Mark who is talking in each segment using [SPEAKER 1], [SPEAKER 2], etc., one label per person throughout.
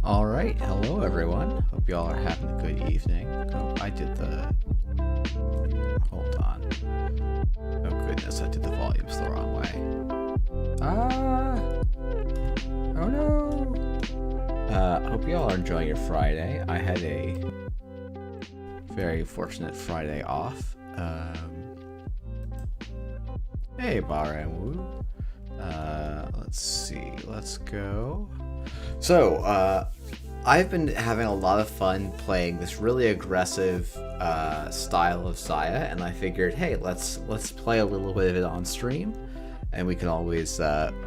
[SPEAKER 1] Alright, hello everyone. Hope y'all are having a good evening. Oh, I did the... Hold on. Oh goodness, I did the volumes the wrong way. Oh no! Hope y'all are enjoying your Friday. I had a very fortunate Friday off. Hey, Baranwu. Let's see, let's go. So, I've been having a lot of fun playing this really aggressive style of Saya, and I figured, hey, let's play a little bit of it on stream, and we can always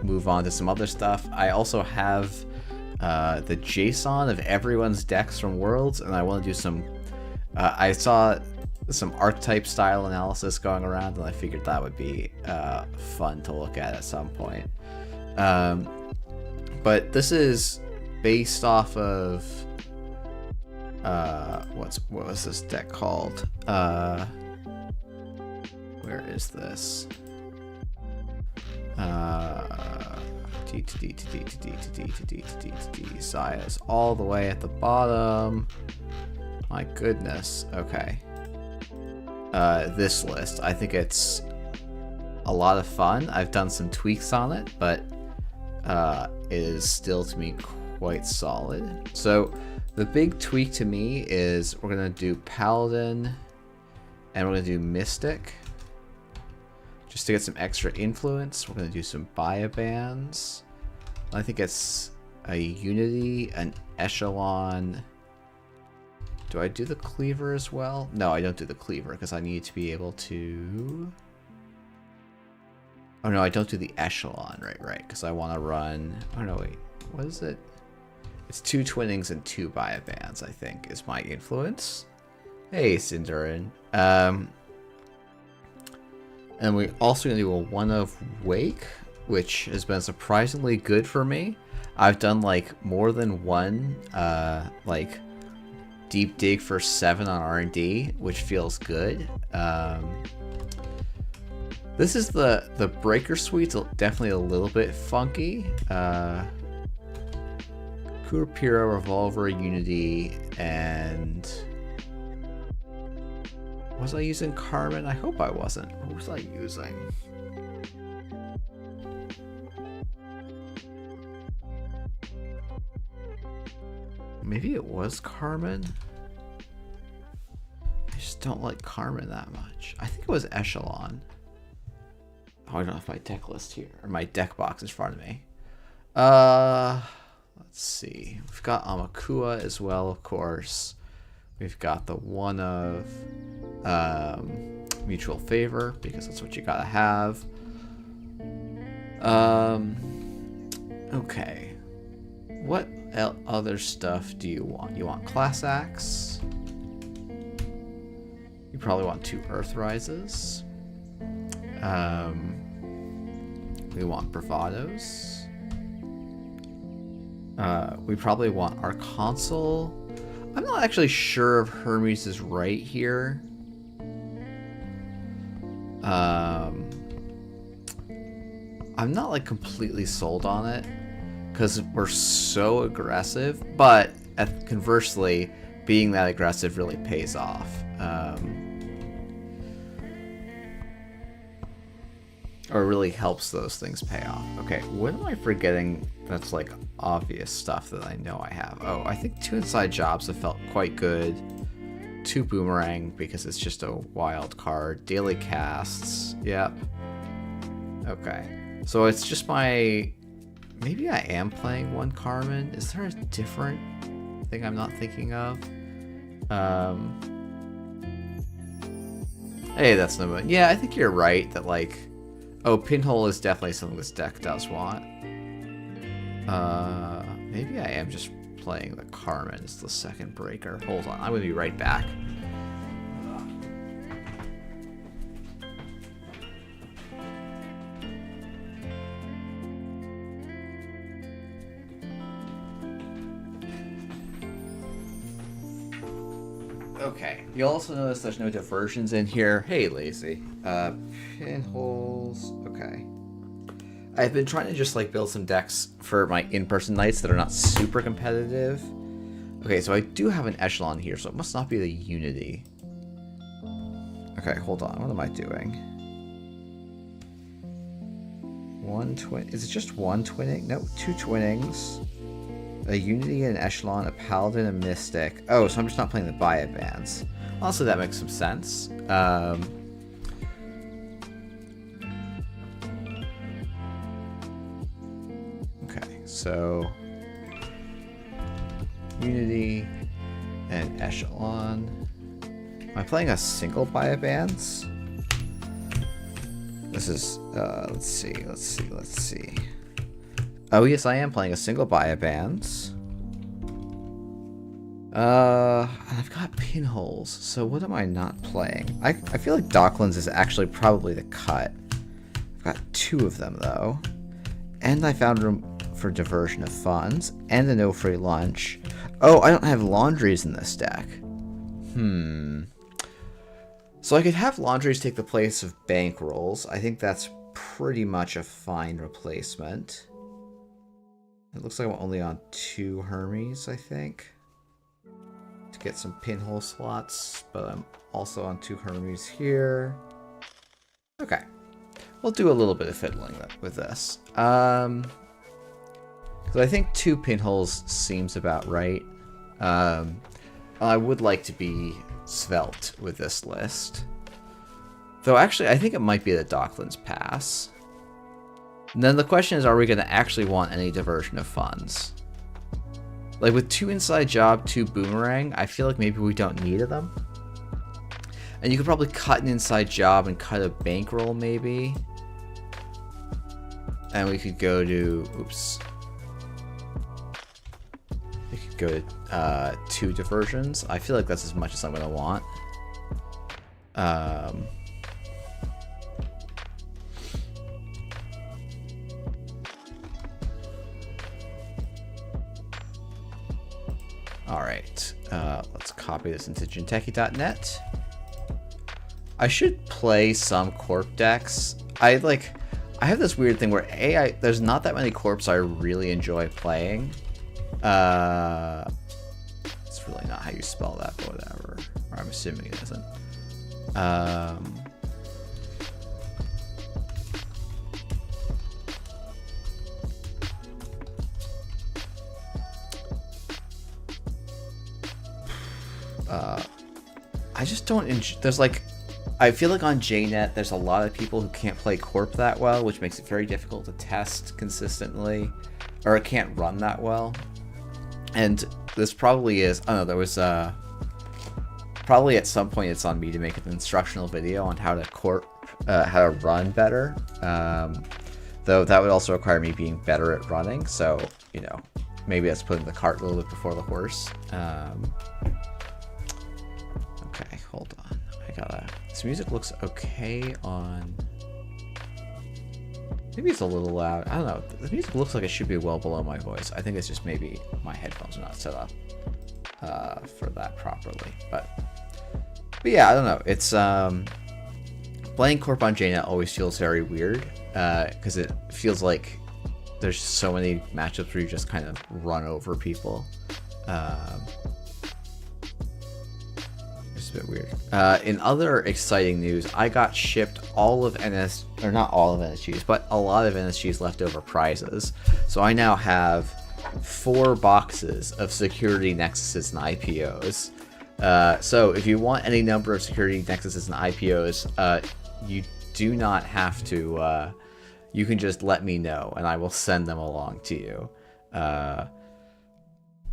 [SPEAKER 1] move on to some other stuff. I also have the JSON of everyone's decks from Worlds, and I want to do some... I saw some archetype style analysis going around, and I figured that would be fun to look at some point. But this is based off of what was this deck called? Where is this? D to D to D to D to D to D to D to D. Saya's all the way at the bottom. My goodness. Okay. This list, I think it's a lot of fun. I've done some tweaks on it, but it is still to me quite solid. So the big tweak to me is we're gonna do Paladin and we're gonna do Mystic just to get some extra influence. We're gonna do some Biobands. I think it's a Unity, an Echelon. Do I do the Cleaver as well? No, I don't do the Cleaver because I need to be able to... Oh no, I don't do the Echelon, right, because I want to run... Oh no, wait, what is it? It's 2 Twinnings and 2 Biobands, I think, is my influence. Hey, Cinderin. And we're also going to do a One of Wake, which has been surprisingly good for me. I've done, like, more than one, like, deep dig for 7 on R&D, which feels good. This is the Breaker Suite's definitely a little bit funky. Kurapira, Revolver, Unity, and... Was I using Carmen? I hope I wasn't. What was I using? Maybe it was Carmen? I just don't like Carmen that much. I think it was Echelon. Oh, I don't have my deck list here, or my deck box in front of me. Let's see. We've got Amakua as well, of course. We've got the One of Mutual Favor, because that's what you gotta have. Okay. What other stuff do you want? You want Class Axe? You probably want 2 Earth Rises. We want Bravados. We probably want our console. I'm not actually sure if Hermes is right here. I'm not like completely sold on it because we're so aggressive, but conversely, being that aggressive really pays off. Or really helps those things pay off. Okay, what am I forgetting that's like obvious stuff that I know I have? Oh, I think 2 inside jobs have felt quite good. 2 boomerang because it's just a wild card. Daily casts. Yep. Okay. So it's just my... Maybe I am playing 1 Carmen. Is there a different thing I'm not thinking of? Hey, that's no... Yeah, I think you're right that like... Oh, Pinhole is definitely something this deck does want. Maybe I am just playing the Carmen as the second breaker. Hold on, I'm gonna be right back. Okay, you'll also notice there's no diversions in here. Hey, lazy. Pinholes. Okay. I've been trying to just like build some decks for my in-person nights that are not super competitive. Okay, so I do have an echelon here, so it must not be the Unity. Okay, hold on. What am I doing? 1 twin. Is it just 1 twinning? No, 2 twinnings. A Unity, an Echelon, a Paladin, a Mystic. Oh, so I'm just not playing the Buy-It bands. Also, that makes some sense. Okay, so... Unity and Echelon. Am I playing a single Buy-It bands? This is... let's see. Oh, yes, I am playing a single Buy-It bands. I've got Pinholes, so what am I not playing? I feel like Docklands is actually probably the cut. I've got 2 of them, though. And I found room for diversion of funds, and a no free lunch. Oh, I don't have laundries in this deck. So I could have laundries take the place of bankrolls. I think that's pretty much a fine replacement. It looks like I'm only on 2 Hermes, I think. To get some pinhole slots, but I'm also on 2 Hermes here. Okay. We'll do a little bit of fiddling with this. Because I think 2 pinholes seems about right. I would like to be svelte with this list. Though actually, I think it might be the Docklands pass. And then the question is, are we going to actually want any diversion of funds? Like with 2 inside job, 2 boomerang, I feel like maybe we don't need them. And you could probably cut an inside job and cut a bankroll maybe. And we could go to, oops. We could go to 2 diversions. I feel like that's as much as I'm going to want. Alright, let's copy this into Jinteki.net. I should play some corp decks. I have this weird thing where there's not that many corps I really enjoy playing. It's really not how you spell that, but whatever. Or I'm assuming it isn't. I just don't enjoy... There's like... I feel like on JNet, there's a lot of people who can't play Corp that well, which makes it very difficult to test consistently. Or it can't run that well. And this probably is... I don't know, there was... probably at some point it's on me to make an instructional video on how to how to run better. Though that would also require me being better at running, so, you know, maybe that's putting the cart a little bit before the horse. Okay, hold on. This music looks okay on... Maybe it's a little loud. I don't know. The music looks like it should be well below my voice. I think it's just maybe my headphones are not set up for that properly. But yeah, I don't know. It's playing Corp on Jaina always feels very weird because it feels like there's so many matchups where you just kind of run over people. It's a bit weird. In other exciting news, I got shipped all of or not all of NSGs, but a lot of NSG's leftover prizes. So I now have 4 boxes of security nexuses and IPOs. So if you want any number of security nexuses and IPOs, you do not have to, you can just let me know and I will send them along to you.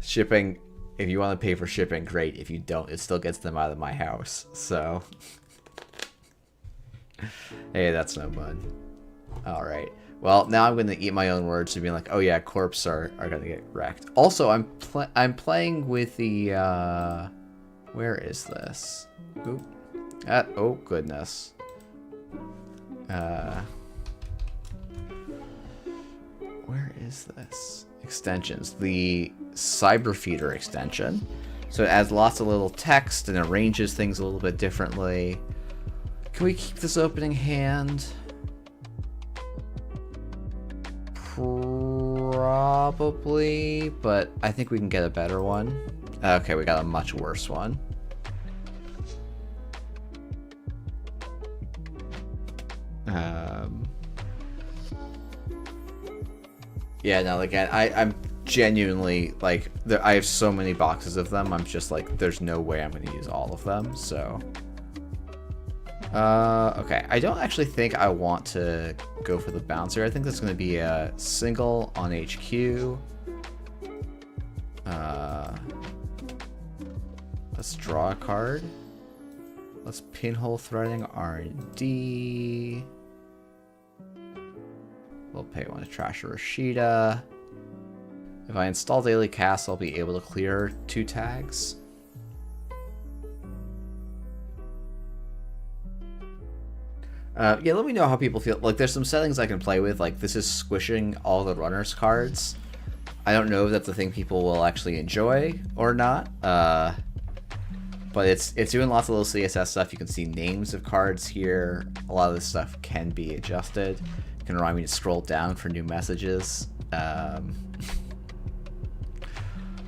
[SPEAKER 1] Shipping, if you want to pay for shipping, great. If you don't, it still gets them out of my house. So, hey, that's no fun. All right. Well, now I'm going to eat my own words to be like, oh yeah, corpse are going to get wrecked. Also, I'm playing with the, where is this? Oop. Oh, goodness. Where is this? Extensions. The Cyber Feeder extension. So it adds lots of little text and arranges things a little bit differently. Can we keep this opening hand? Probably, but I think we can get a better one. Okay, we got a much worse one. Yeah, no, again, I'm genuinely, like, I have so many boxes of them, I'm just like, there's no way I'm going to use all of them, so... okay, I don't actually think I want to go for the bouncer. I think that's going to be a single on HQ. Let's draw a card. Let's pinhole threading R&D. We'll pay 1 to trash a Rashida. If I install Daily Cast, I'll be able to clear 2 tags. Yeah, let me know how people feel. Like, there's some settings I can play with. Like, this is squishing all the runners cards. I don't know if that's a thing people will actually enjoy or not. But it's doing lots of little CSS stuff. You can see names of cards here. A lot of this stuff can be adjusted. It can remind me to scroll down for new messages.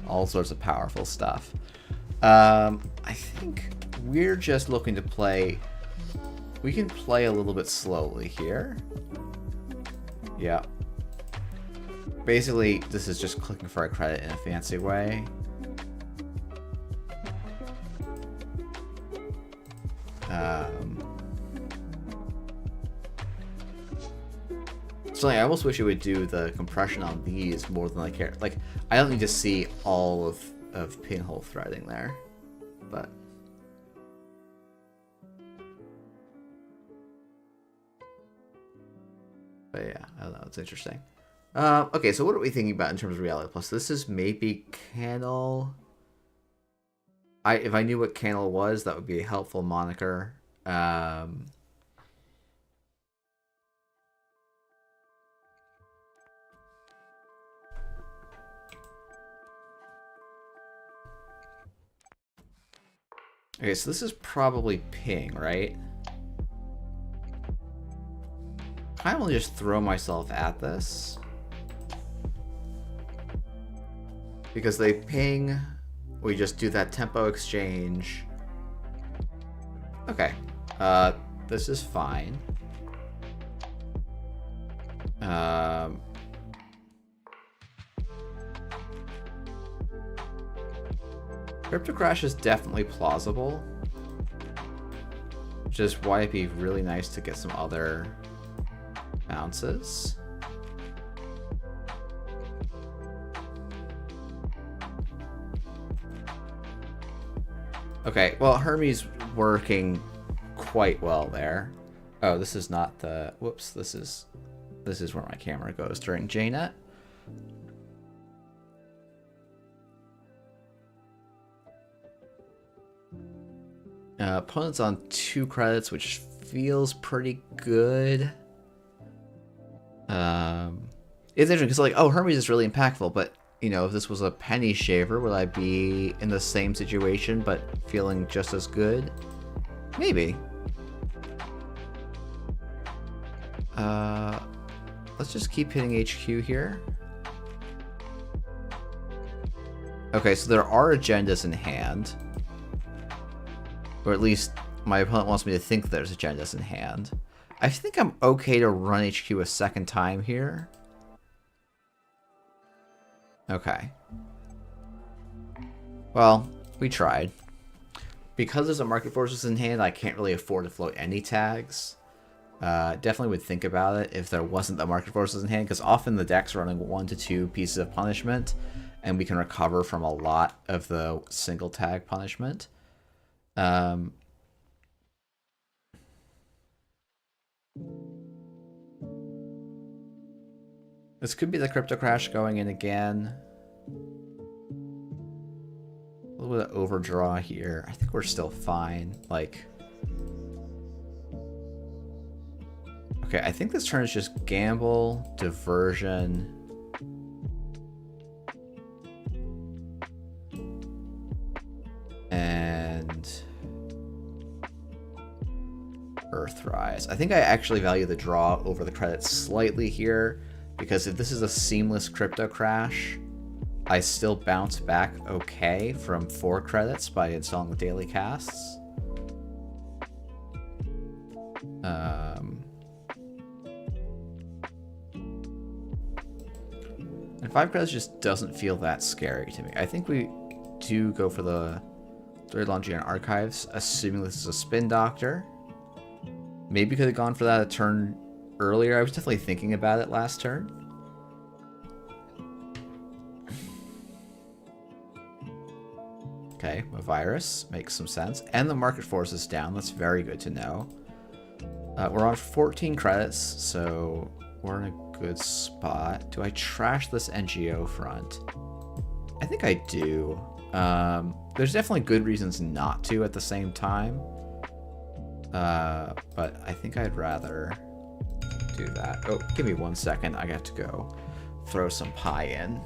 [SPEAKER 1] All sorts of powerful stuff. I think we're just looking to play... We can play a little bit slowly here. Yeah. Basically, this is just clicking for a credit in a fancy way. So I almost wish it would do the compression on these more than I care. Like, I don't need to see all of pinhole threading there, but yeah, I don't know. It's interesting. Okay, so what are we thinking about in terms of Reality Plus? This is maybe Cannel. If I knew what Cannel was, that would be a helpful moniker. Okay, so this is probably ping, right? I will just throw myself at this. Because they ping, we just do that tempo exchange. Okay, this is fine. Crypto Crash is definitely plausible. Which is why it'd be really nice to get some other bounces. Okay, well, Hermes working quite well there. Oh, this is not the... Whoops, this is where my camera goes during JNet. Opponent's on 2 credits, which feels pretty good. It's interesting because, like, oh, Hermes is really impactful, but, you know, if this was a penny shaver, would I be in the same situation but feeling just as good? Maybe. Let's just keep hitting HQ here. Okay, so there are agendas in hand. Or at least my opponent wants me to think there's agendas in hand. I think I'm okay to run HQ a second time here. Okay. Well, we tried. Because there's a Market Forces in hand, I can't really afford to float any tags. Definitely would think about it if there wasn't the Market Forces in hand, because often the deck's running 1 to 2 pieces of punishment, and we can recover from a lot of the single tag punishment. This could be the crypto crash going in again. A little bit of overdraw here. I think we're still fine. Like, okay, I think this turn is just gamble, diversion, and Earthrise. I think I actually value the draw over the credits slightly here, because if this is a seamless crypto crash, I still bounce back okay from 4 credits by installing the daily casts. And 5 credits just doesn't feel that scary to me. I think we do go for the third launching on archives, assuming this is a spin doctor. Maybe could have gone for that a turn earlier. I was definitely thinking about it last turn. Okay, a virus makes some sense. And the market force is down. That's very good to know. We're on 14 credits, so we're in a good spot. Do I trash this NGO front? I think I do. There's definitely good reasons not to at the same time. But I think I'd rather do that. Oh, give me 1 second. I got to go throw some pie in.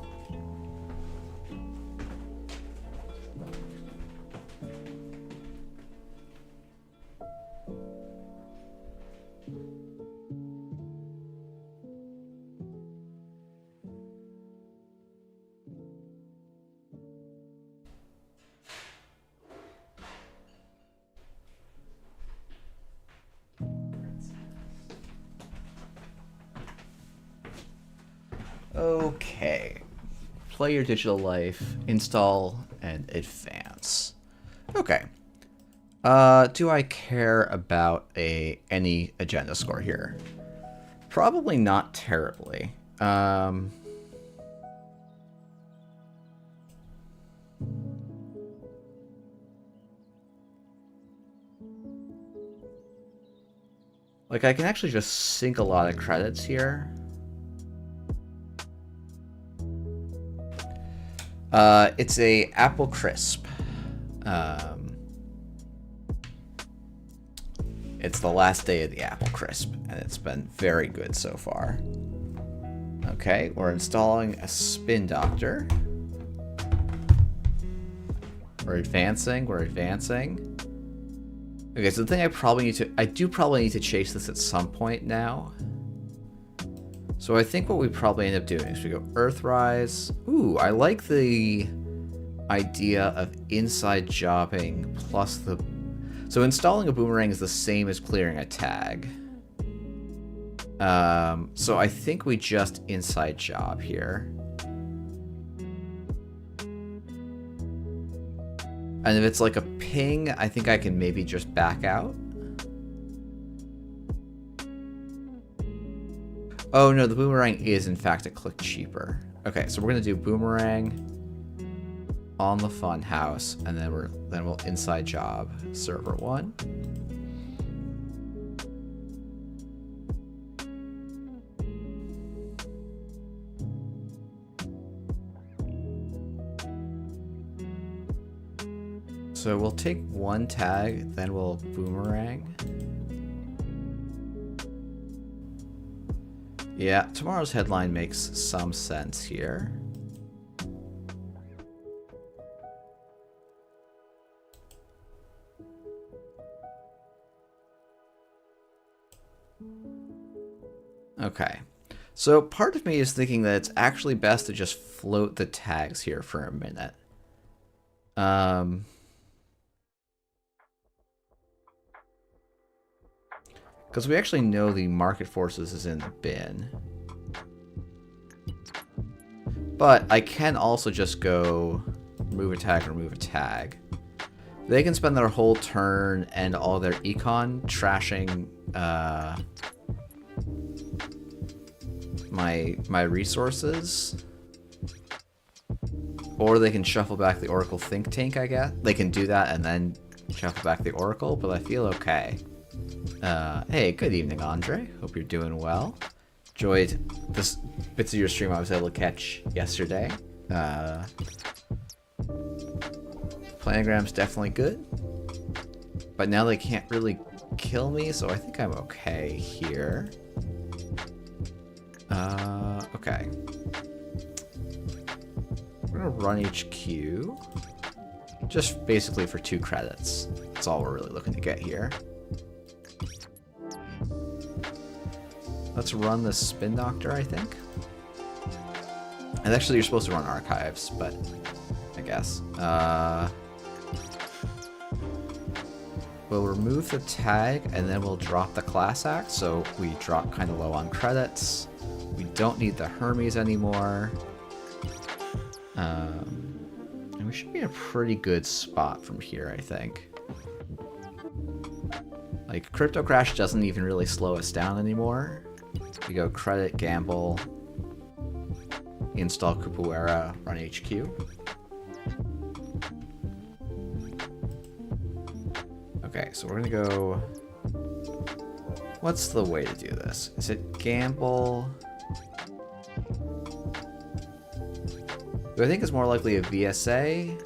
[SPEAKER 1] Okay. Play your digital life, install, and advance. Okay. Do I care about any agenda score here? Probably not terribly. Like, I can actually just sink a lot of credits here. It's a apple crisp. It's the last day of the apple crisp, and it's been very good so far. Okay, we're installing a spin doctor. We're advancing. Okay, so the thing I do probably need to chase this at some point now. So I think what we probably end up doing is we go Earthrise. Ooh, I like the idea of inside jobbing plus the... So installing a boomerang is the same as clearing a tag. So I think we just inside job here. And if it's like a ping, I think I can maybe just back out. Oh no, the boomerang is in fact a click cheaper. Okay, so we're gonna do boomerang on the fun house, and then we'll inside job server 1. So we'll take 1 tag, then we'll boomerang. Yeah, tomorrow's headline makes some sense here. Okay. So part of me is thinking that it's actually best to just float the tags here for a minute. Because we actually know the market forces is in the bin. But I can also just go remove a tag. They can spend their whole turn and all their econ trashing my resources. Or they can shuffle back the Oracle Think Tank, I guess. They can do that and then shuffle back the Oracle, but I feel okay. Hey, good evening, Andre. Hope you're doing well. Enjoyed this bits of your stream I was able to catch yesterday. Planogram's definitely good. But now they can't really kill me, so I think I'm okay here. Okay. We're gonna run HQ. Just basically for 2 credits. That's all we're really looking to get here. Let's run the Spin Doctor, I think. And actually, you're supposed to run Archives, but I guess. We'll remove the tag, and then we'll drop the Class Act, so we drop kind of low on credits. We don't need the Hermes anymore. And we should be in a pretty good spot from here, I think. Like, Crypto Crash doesn't even really slow us down anymore. We go credit, gamble, install Capoeira, run HQ. Okay, so we're gonna go... What's the way to do this? Is it gamble? Do I think it's more likely a VSA?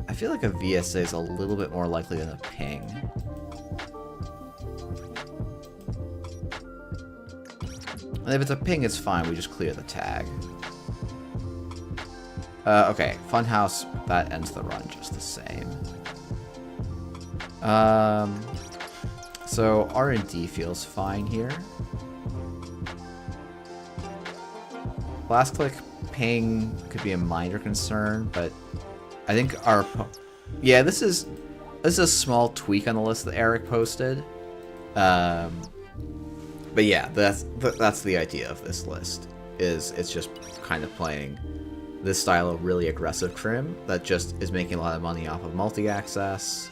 [SPEAKER 1] I feel like a VSA is a little bit more likely than a ping. And if it's a ping, it's fine. We just clear the tag. Okay, Funhouse, that ends the run just the same. So R&D feels fine here. Last click ping could be a minor concern, but I think our... Yeah, this is a small tweak on the list that Eric posted. But yeah, that's the idea of this list. It's just kind of playing this style of really aggressive Crim that just is making a lot of money off of multi-access.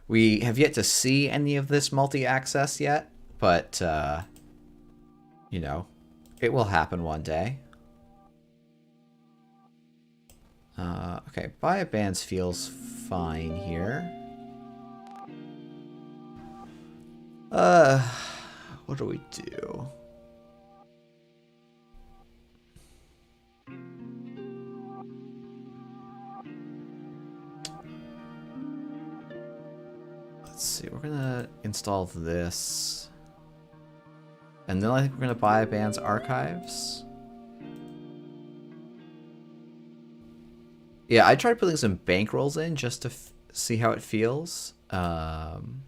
[SPEAKER 1] We have yet to see any of this multi-access yet, but, you know, it will happen one day. Okay, buy a bands feels fine here. What do we do? Let's see, we're gonna install this. And then I think we're gonna buy a band's archives. Yeah, I tried putting some bankrolls in just to see how it feels. And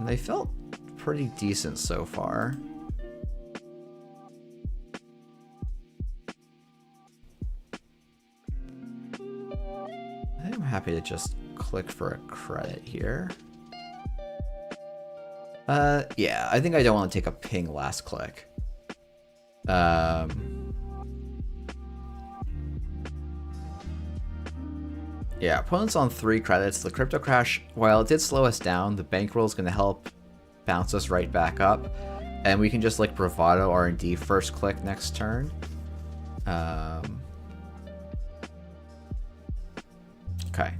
[SPEAKER 1] they felt pretty decent so far. I think I'm happy to just click for a credit here. Yeah, I think I don't want to take a ping last click. Yeah, opponent's on 3 credits. The Crypto Crash, while it did slow us down, the bankroll is going to help bounce us right back up. And we can just like bravado R&D first click next turn. Okay.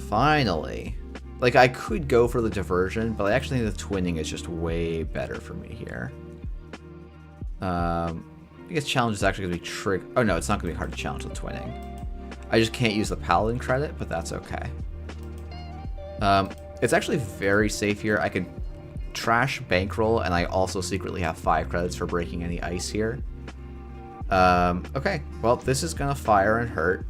[SPEAKER 1] Finally. Like, I could go for the diversion, but I actually think the twinning is just way better for me here. Biggest challenge is actually going to be trig. Oh no, it's not going to be hard to challenge the twinning. I just can't use the paladin credit, but that's okay. It's actually very safe here. I can trash bankroll, and I also secretly have 5 credits for breaking any ice here. Okay, well, this is going to fire and hurt.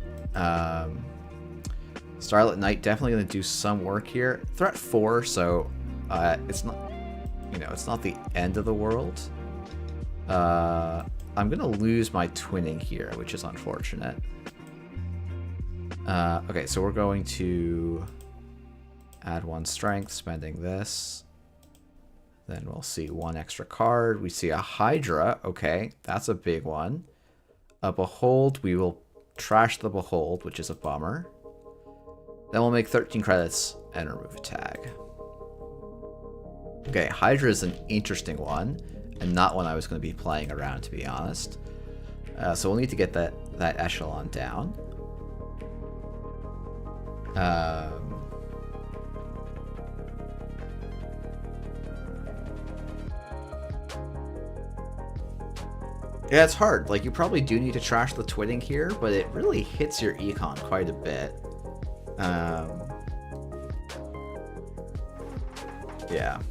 [SPEAKER 1] Starlit Knight definitely going to do some work here. Threat 4, so it's not, you know, it's not the end of the world. I'm going to lose my twinning here, which is unfortunate. Okay, so we're going to add 1 strength, spending this. Then we'll see 1 extra card. We see a Hydra. Okay, that's a big one. A Behold. We will trash the Behold, which is a bummer. Then we'll make 13 credits and remove a tag. Okay, Hydra is an interesting one, and not one I was going to be playing around, to be honest. So we'll need to get that echelon down. Yeah, it's hard. Like, you probably do need to trash the twinning here, but it really hits your econ quite a bit. Yeah.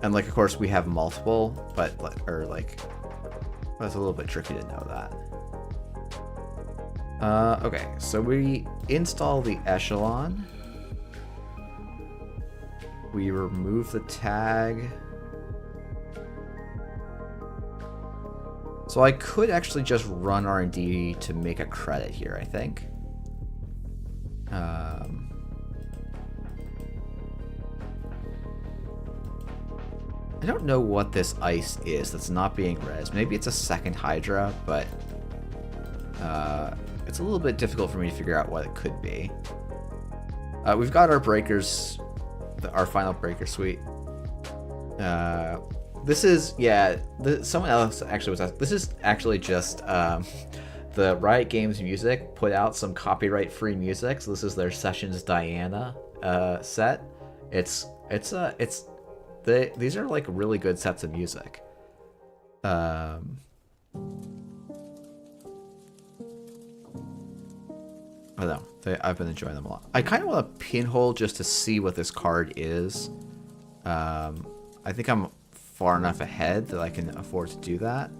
[SPEAKER 1] And, like, of course, we have multiple, but, or, like, that's a little bit tricky to know that. Okay, so we install the echelon. We remove the tag. So I could actually just run R&D to make a credit here, I think. I don't know what this ice is that's not being res. Maybe it's a second Hydra, but it's a little bit difficult for me to figure out what it could be. We've got our breakers, our final breaker suite. This is, yeah, someone else actually was asking. This is actually just the Riot Games music put out some copyright-free music. So this is their Sessions Diana set. These are like really good sets of music. I don't know. I've been enjoying them a lot. I kind of want a pinhole just to see what this card is. I think I'm far enough ahead that I can afford to do that.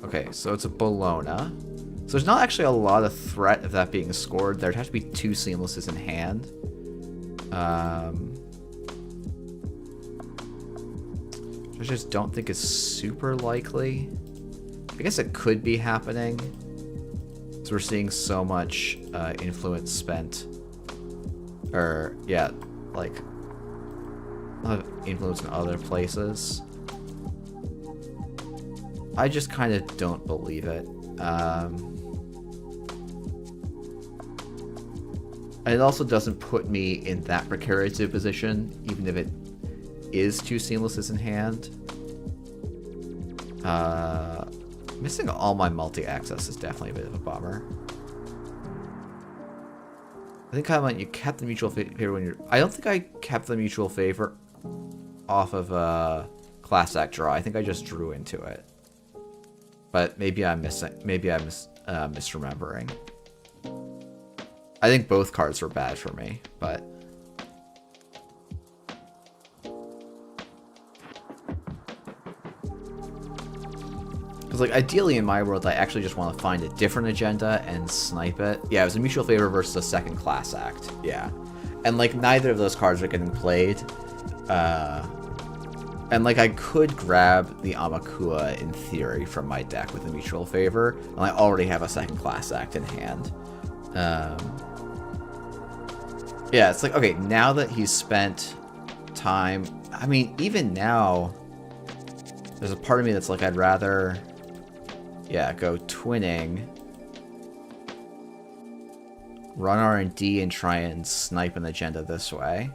[SPEAKER 1] Okay, so it's a Bologna. So there's not actually a lot of threat of that being scored. There'd have to be 2 Seamlesses in hand. Which I just don't think is super likely. I guess it could be happening. So we're seeing so much influence spent. Or, yeah, like, a lot of influence in other places. I just kind of don't believe it. And it also doesn't put me in that precarious a position, even if it is 2 Seamlesses in hand. Missing all my multi-access is definitely a bit of a bummer. I think you kept the mutual favor when you're... I don't think I kept the mutual favor off of Class Act draw. I think I just drew into it. But maybe I'm misremembering. I think both cards were bad for me, but... Because, like, ideally in my world, I actually just want to find a different agenda and snipe it. Yeah, it was a mutual favor versus a second Class Act. Yeah. And, like, neither of those cards are getting played. And, like, I could grab the Amakua, in theory, from my deck with a mutual favor. And I already have a second Class Act in hand. Yeah, it's like, okay, now that he's spent time... I mean, even now, there's a part of me that's like, I'd rather... Yeah, go twinning. Run R&D and try and snipe an agenda this way.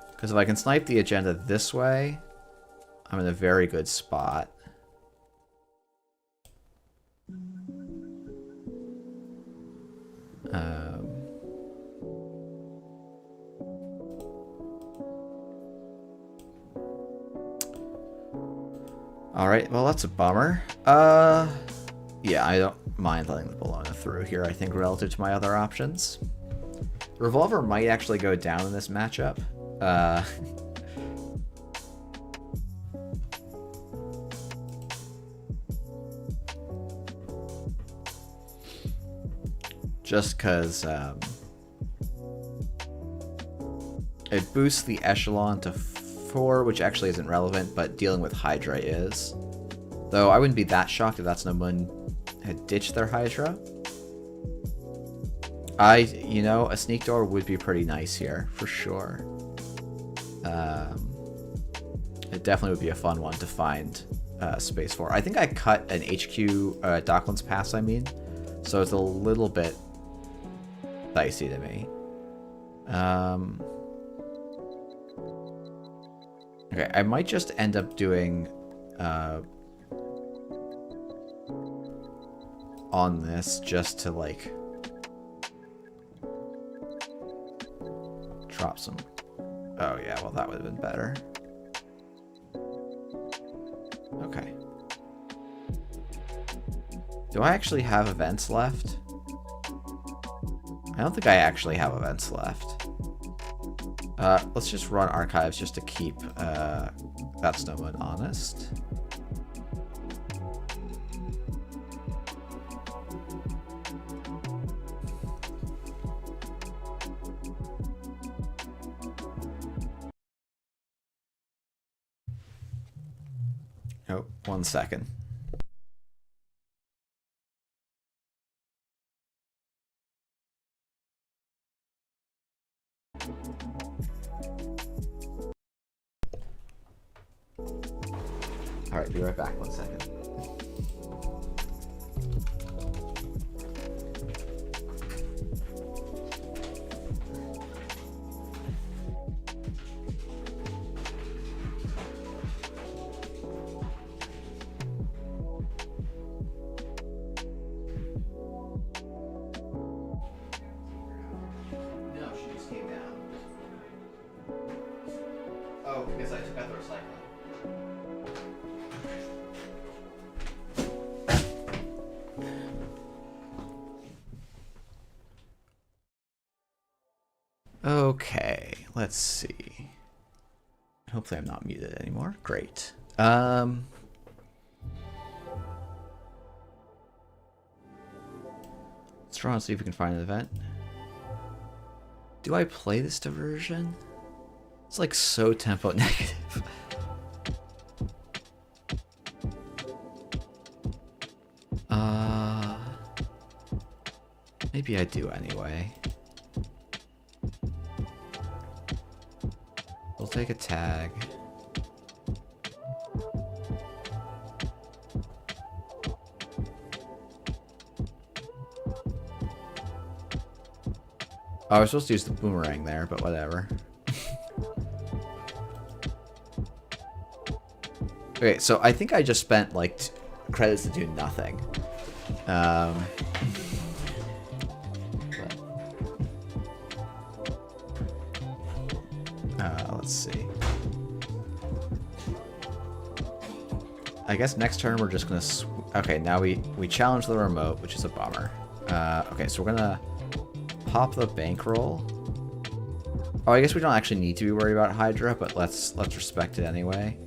[SPEAKER 1] Because if I can snipe the agenda this way, I'm in a very good spot. Alright, well that's a bummer. Yeah, I don't mind letting the Bologna through here, I think, relative to my other options. Revolver might actually go down in this matchup. Just because it boosts the echelon to 4, which actually isn't relevant, but dealing with Hydra is. Though I wouldn't be that shocked if that's no one had ditched their Hydra. You know, a sneak door would be pretty nice here, for sure. It definitely would be a fun one to find space for. I think I cut an HQ Docklands Pass, I mean. So it's a little bit dicey to me. Okay, I might just end up doing on this just to like drop some. Oh yeah, well that would have been better. Okay. Do I actually have events left? I don't think I actually have events left. Let's just run archives just to keep that snowman honest. Oh, 1 second. Alright, be right back, 1 second. No, she just came down. Oh, because I took out the recycling. Okay, let's see. Hopefully I'm not muted anymore. Great. Let's try and see if we can find an event. Do I play this diversion? It's like so tempo negative. Maybe I do anyway. We'll take a tag. Oh, I was supposed to use the boomerang there, but whatever. Okay, so I think I just spent like credits to do nothing. Let's see. I guess next turn we're just gonna. Okay, now we challenge the remote, which is a bummer. Okay, so we're gonna pop the bankroll. Oh, I guess we don't actually need to be worried about Hydra, but let's respect it anyway.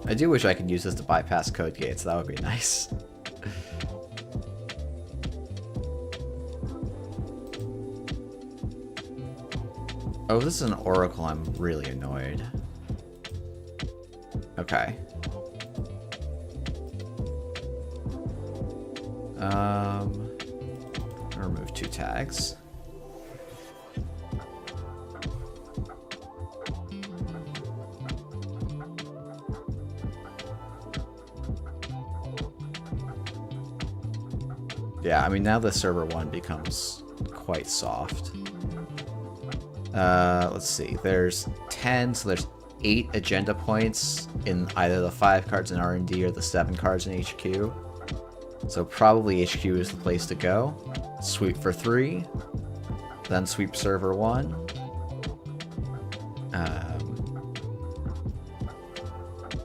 [SPEAKER 1] I do wish I could use this to bypass code gates. That would be nice. Oh, this is an oracle. I'm really annoyed. Okay. Remove 2 tags. Yeah, I mean, now the server 1 becomes quite soft. Let's see. There's 10, so there's 8 agenda points in either the 5 cards in R&D or the 7 cards in HQ. So probably HQ is the place to go. Sweep for 3, then sweep server 1.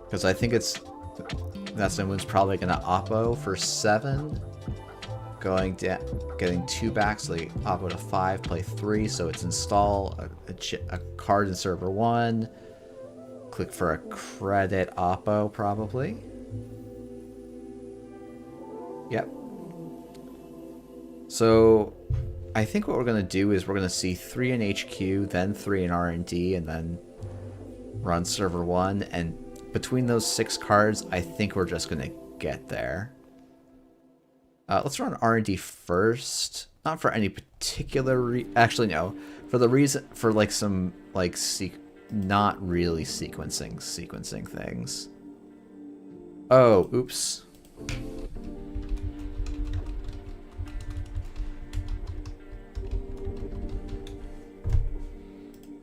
[SPEAKER 1] Because I think that's when it's probably going to oppo for 7. Going down, getting 2 back, so they oppo to 5, play 3, so it's install a card in server 1. Click for a credit oppo, probably. Yep. So I think what we're going to do is we're going to see 3 in HQ, then 3 in R&D, and then run server 1. And between those 6 cards, I think we're just going to get there. Let's run R&D first. Not for any particular actually, no. For the reason, for like some, like, not really sequencing things. Oh, oops.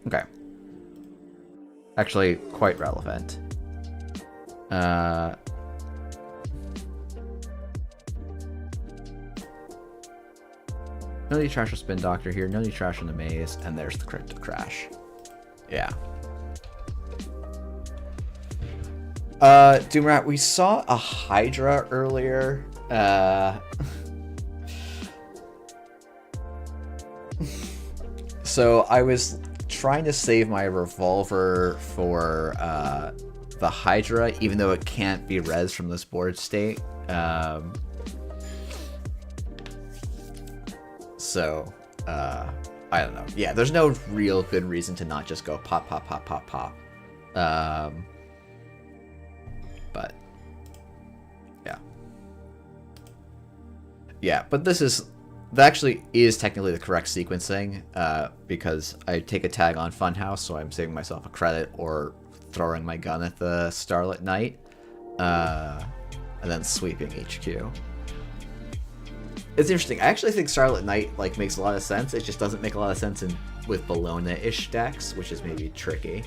[SPEAKER 1] Okay. Actually, quite relevant. No need trash or spin doctor here, no need trash in the maze, and there's the crypto crash. Yeah. Doomrat, we saw a Hydra earlier. So I was trying to save my revolver for the Hydra, even though it can't be res from this board state. So, I don't know. Yeah, there's no real good reason to not just go pop, pop, pop, pop, pop. But, yeah. Yeah, but that actually is technically the correct sequencing, because I take a tag on Funhouse, so I'm saving myself a credit or throwing my gun at the Starlit Knight, and then sweeping HQ. It's interesting. I actually think Starlit Knight like makes a lot of sense. It just doesn't make a lot of sense with Bologna-ish decks, which is maybe tricky.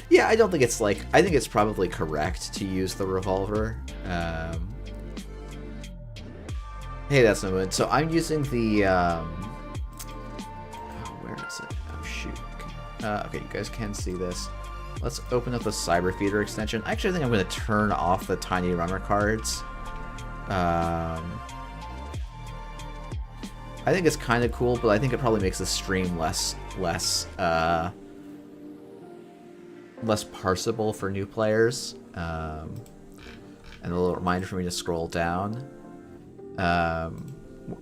[SPEAKER 1] Yeah, I don't think it's like... I think it's probably correct to use the revolver. Hey, that's no good. So I'm using the... where is it? Oh, shoot. Okay, you guys can see this. Let's open up the Cyber Feeder extension. I actually think I'm going to turn off the Tiny Runner cards. I think it's kind of cool, but I think it probably makes the stream less parsable for new players. And a little reminder for me to scroll down. I'm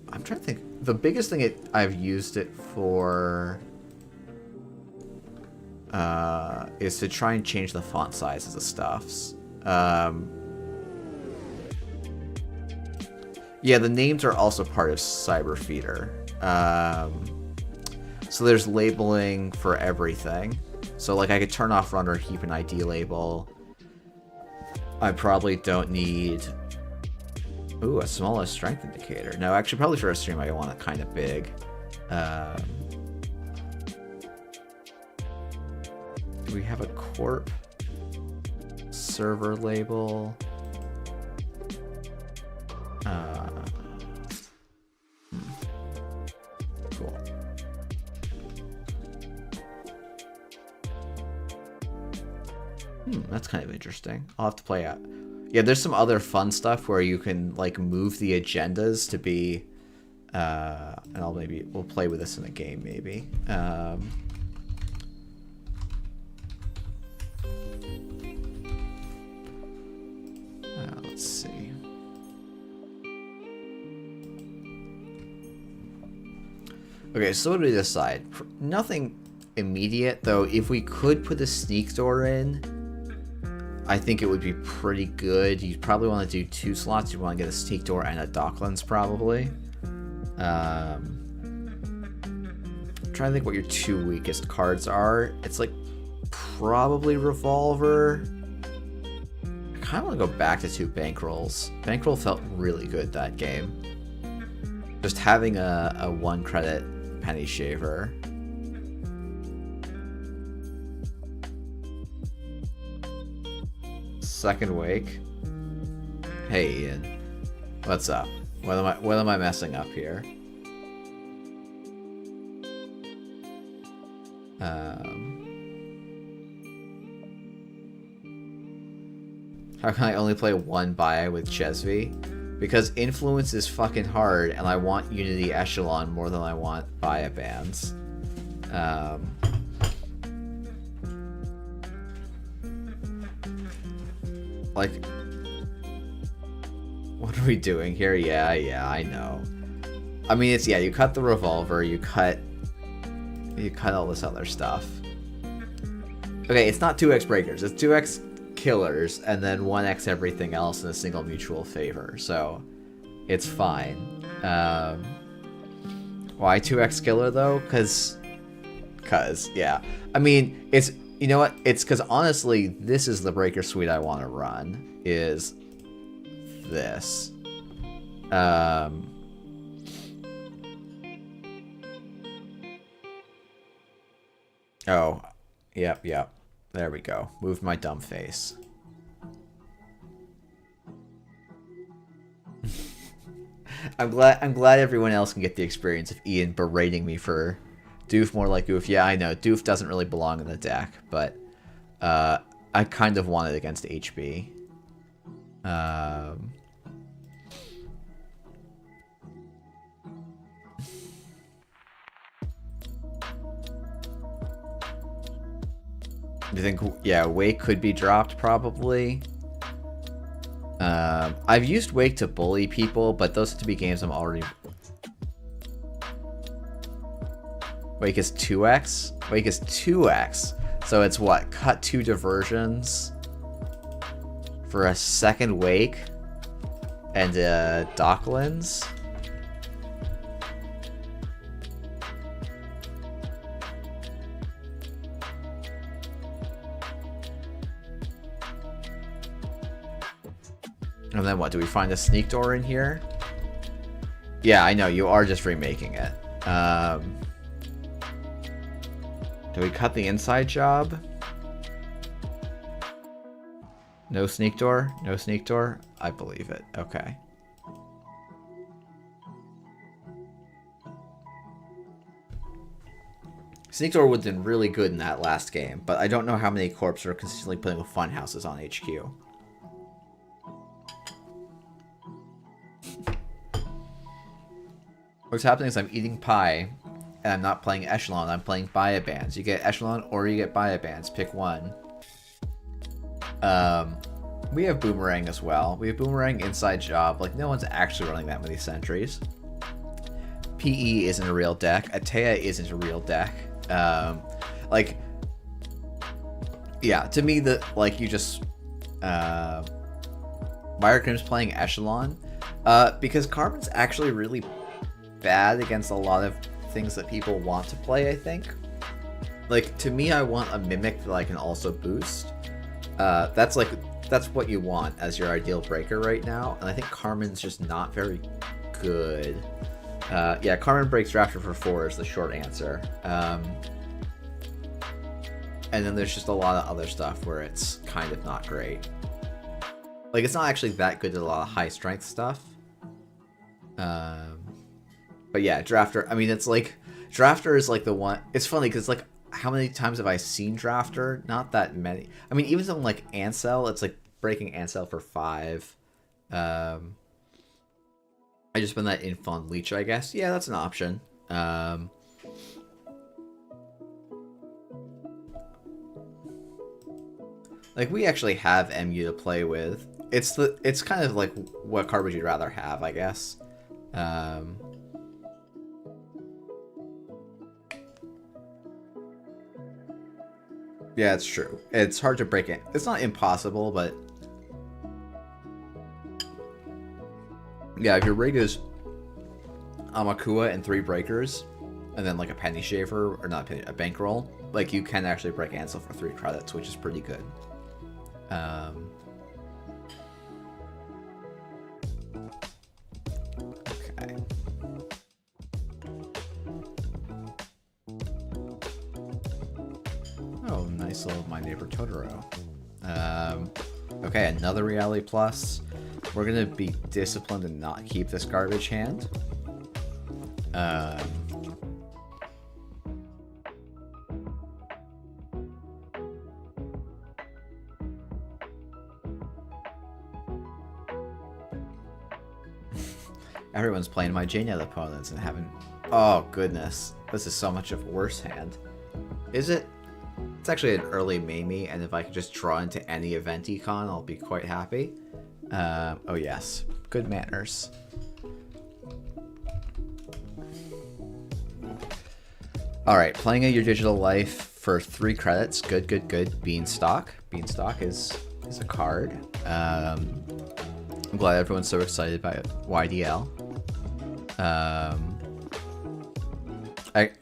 [SPEAKER 1] trying to think. The biggest thing I've used it for... is to try and change the font sizes of stuffs. Yeah, the names are also part of Cyber Feeder. So there's labeling for everything. So like I could turn off runner, heap an ID label. I probably don't need... Ooh, a smallest strength indicator. No, actually probably for a stream I want it kind of big. Do we have a corp server label? Cool. That's kind of interesting. I'll have to play out. Yeah, there's some other fun stuff where you can like move the agendas to be, and we'll play with this in a game maybe. Let's see. Okay, so what do we decide? Nothing immediate, though. If we could put a sneak door in, I think it would be pretty good. You'd probably want to do 2 slots. You'd want to get a sneak door and a Docklands, probably. I'm trying to think what your 2 weakest cards are. It's like probably Revolver. I kind of want to go back to 2 Bankrolls. Bankroll felt really good that game. Just having a 1 credit Penny Shaver. second wake. Hey Ian, what's up? What am I messing up here? How can I only play one buy with Chesvi? Because influence is fucking hard, and I want Unity Echelon more than I want buy bands. Like, what are we doing here? Yeah, I know. I mean, it's, yeah, you cut the revolver, you cut all this other stuff. Okay, it's not 2x breakers, it's 2x killers, and then 1x everything else in a single mutual favor, so it's fine. Why 2x killer, though? Cause, yeah. I mean, it's, you know what? It's because, honestly, this is the breaker suite I want to run, is this. Oh, yep. There we go. Moved my dumb face. I'm glad everyone else can get the experience of Ian berating me for Doof more like Goof. Yeah, I know. Doof doesn't really belong in the deck, but I kind of want it against HB. Do you think, yeah, Wake could be dropped, probably? I've used Wake to bully people, but those have to be games I'm already... Wake is 2x? Wake is 2x. So it's what? Cut 2 diversions for a second Wake and Docklands? And then what? Do we find a sneak door in here? Yeah, I know. You are just remaking it. Do we cut the inside job? No sneak door? No sneak door? I believe it. Okay. Sneak door would have been really good in that last game, but I don't know how many corps are consistently putting fun houses on HQ. What's happening is I'm eating pie, and I'm not playing Echelon, I'm playing Biobands. You get Echelon or you get Biobands, pick one. We have Boomerang as well. We have Boomerang, Inside Job, like no one's actually running that many sentries. PE isn't a real deck, Atea isn't a real deck. Like, yeah, to me, like, you just, Crim's playing Echelon, because Carmen's actually really bad against a lot of things that people want to play, I think. Like, to me, I want a Mimic that I can also boost. That's what you want as your ideal breaker right now, and I think Carmen's just not very good. Yeah, Carmen breaks Drafter for 4 is the short answer. And then there's just a lot of other stuff where it's kind of not great. Like, it's not actually that good at a lot of high strength stuff. But yeah, Drafter, I mean, it's like, Drafter is like the one, it's funny because like, how many times have I seen Drafter? Not that many. I mean, even something like Ansel, it's like breaking Ansel for 5. I just spend that in Fun Leech, I guess. Yeah, that's an option. Like, we actually have MU to play with. It's kind of like what card would you rather have, I guess. Yeah, it's true. It's hard to break it. It's not impossible, but yeah, if your rig is Amakua and 3 breakers, and then like a penny shaver, or not a penny, a bankroll, like you can actually break Ansel for 3 credits, which is pretty good. Okay. Oh, nice little My Neighbor Totoro. Okay, another reality plus. We're gonna be disciplined and not keep this garbage hand. Everyone's playing my J-Net opponents and having... Oh, goodness. This is so much of a worse hand. Is it? It's actually an early Mamie, and if I could just draw into any event econ, I'll be quite happy. Oh, yes. Good manners. Alright, playing Your Digital Life for 3 credits. Good, good, good. Beanstalk. Beanstalk is a card. I'm glad everyone's so excited about YDL.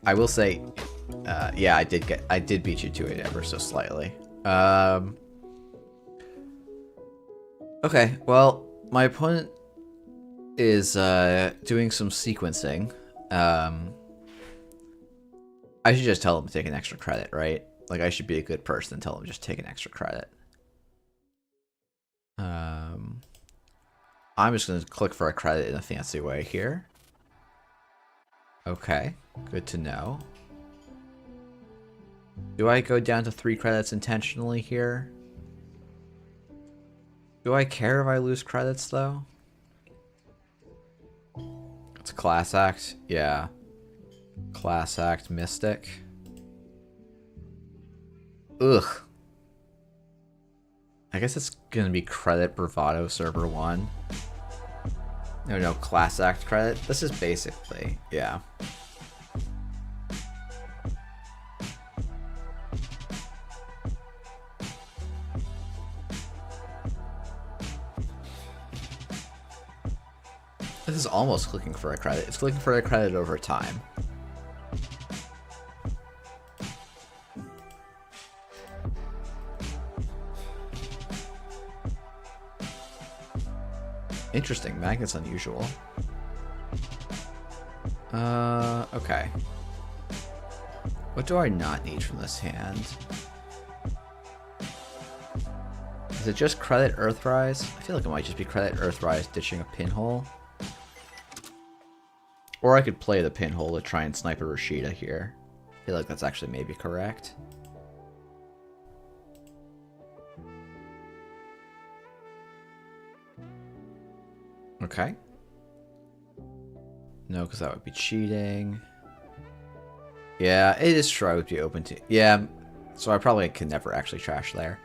[SPEAKER 1] I will say, yeah, I did beat you to it ever so slightly. Okay, well, my opponent is doing some sequencing. I should just tell him to take an extra credit, right? Like, I should be a good person and tell him just take an extra credit. I'm just going to click for a credit in a fancy way here. Okay, good to know. Do I go down to 3 credits intentionally here? Do I care if I lose credits, though? It's a class act. Yeah. Class act mystic. Ugh. I guess it's gonna be credit bravado server 1. No, class act credit. This is basically, yeah. This is almost clicking for a credit. It's clicking for a credit over time. Interesting. Magnet's unusual. Okay. What do I not need from this hand? Is it just credit Earthrise? I feel like it might just be credit Earthrise ditching a pinhole. Or I could play the pinhole to try and snipe a Rashida here. I feel like that's actually maybe correct. Okay. No, because that would be cheating. Yeah, it is true I would be open to... Yeah, so I probably can never actually trash there.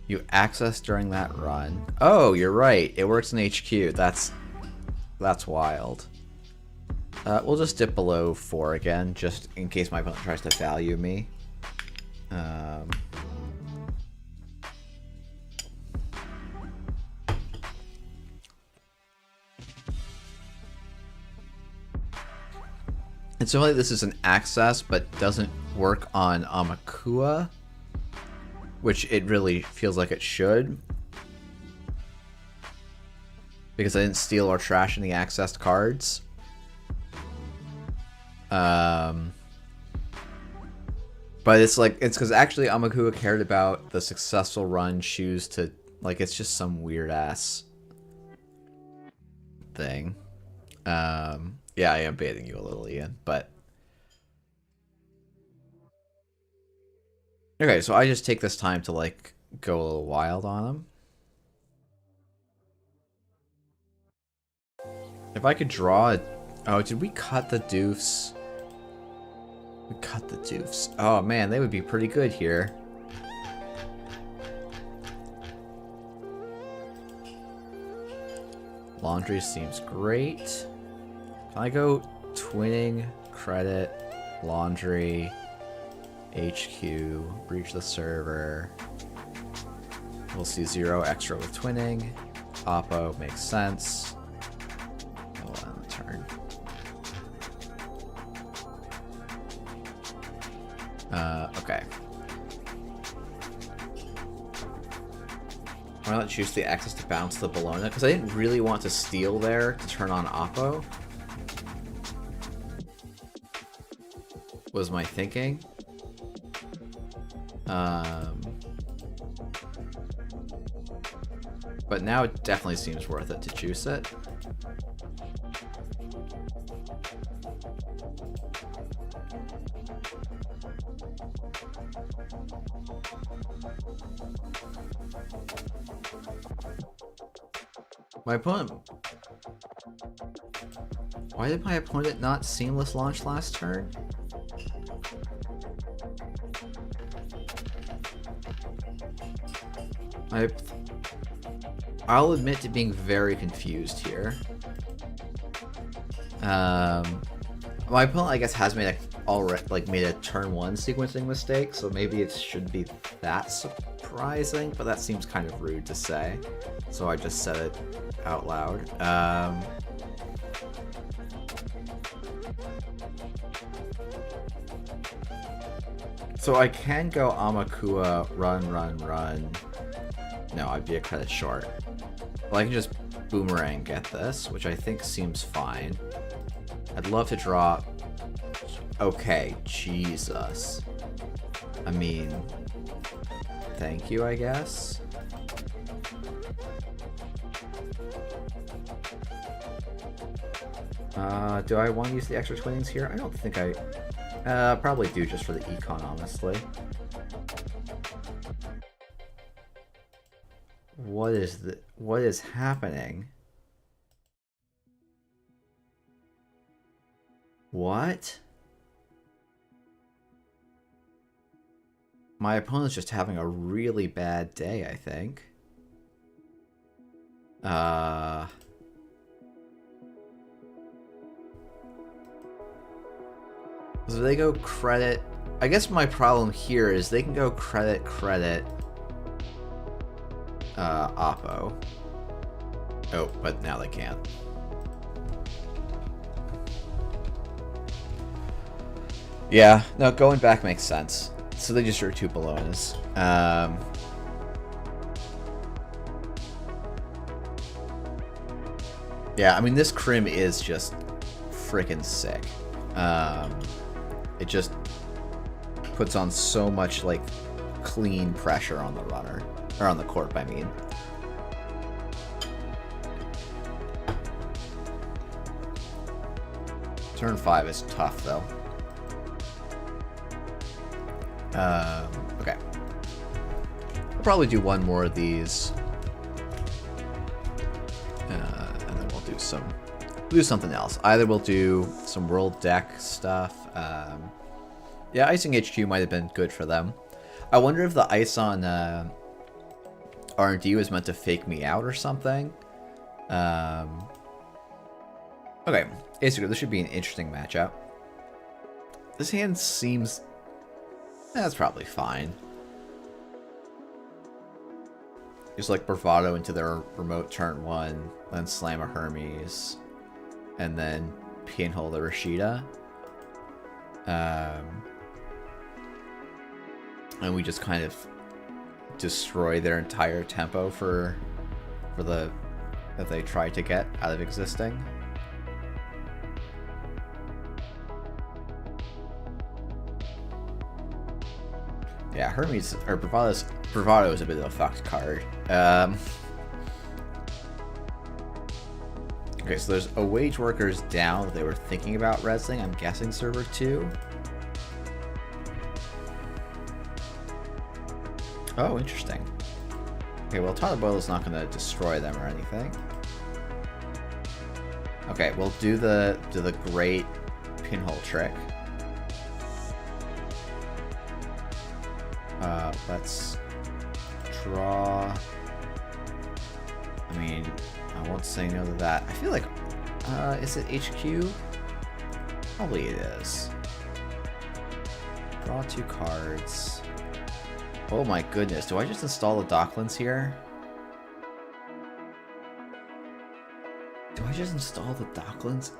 [SPEAKER 1] You access during that run. Oh, you're right. It works in HQ. That's wild. We'll just dip below 4 again, just in case my opponent tries to value me. It's only this is an access, but doesn't work on Amakua, which it really feels like it should, because I didn't steal or trash any accessed cards. But it's like, it's because actually Amakua cared about the successful run choose to, like, it's just some weird ass thing. Yeah, I am baiting you a little, Ian, but... Okay, so I just take this time to, like, go a little wild on him. If I could draw a... Oh, did we cut the doofs? We cut the doofs. Oh, man, they would be pretty good here. Laundry seems great. Can I go twinning, credit, laundry, HQ, breach the server? We'll see 0 extra with twinning. Oppo makes sense. Hold on the turn. Okay. I'm gonna choose the access to bounce the Bologna because I didn't really want to steal there to turn on Oppo. was my thinking. But now it definitely seems worth it to juice it. My opponent... Why did my opponent not seamless launch last turn? I'll admit to being very confused here. My opponent, I guess, has made a turn one sequencing mistake, so maybe it shouldn't be that surprising, but that seems kind of rude to say. So I just said it out loud. So I can go Amakua, run. No, I'd be a credit short. Well, I can just boomerang get this, which I think seems fine. I'd love to draw... Okay, Jesus. I mean... Thank you, I guess? Do I want to use the extra twins here? I don't think I... probably do just for the econ, honestly. What is happening? What? My opponent's just having a really bad day, I think. So they go credit... I guess my problem here is they can go credit, Oppo. Oh, but now they can't. Yeah, no, going back makes sense. So they just drew two Bolognas. Yeah, I mean, this Crim is just freaking sick. It just puts on so much, like, clean pressure on the runner. Or on the corp, I mean. Turn 5 is tough, though. Okay. I'll probably do one more of these. And then we'll do something else. Either we'll do some world deck stuff. Yeah, Icing HQ might have been good for them. I wonder if the ice on R&D was meant to fake me out or something. Okay, basically, this should be an interesting matchup. This hand seems... That's probably fine. Just like Bravado into their remote turn 1, then slam a Hermes, and then pinhole the Rashida. And we just kind of destroy their entire tempo for the that they try to get out of existing. Yeah, Hermes or Bravado is a bit of a fucked card. Okay, so there's a wage workers down that they were thinking about resing. I'm guessing server 2. Oh, interesting. Okay, well, Tataboilo's not going to destroy them or anything. Okay, we'll do the great pinhole trick. Let's draw. I mean, I won't say no to that. I feel like, is it HQ? Probably it is. Draw 2 cards. Oh my goodness, do I just install the Docklands here? Do I just install the Docklands?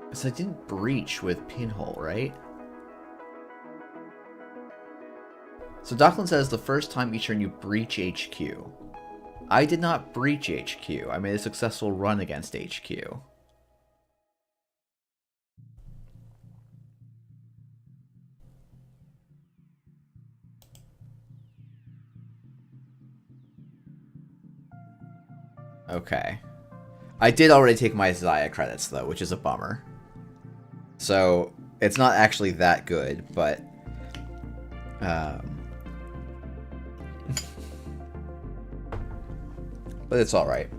[SPEAKER 1] Because I didn't breach with pinhole, right? So Dockland says the first time each turn you breach HQ. I did not breach HQ. I made a successful run against HQ. Okay. I did already take my Zaya credits, though, which is a bummer. So, it's not actually that good, but... but it's alright.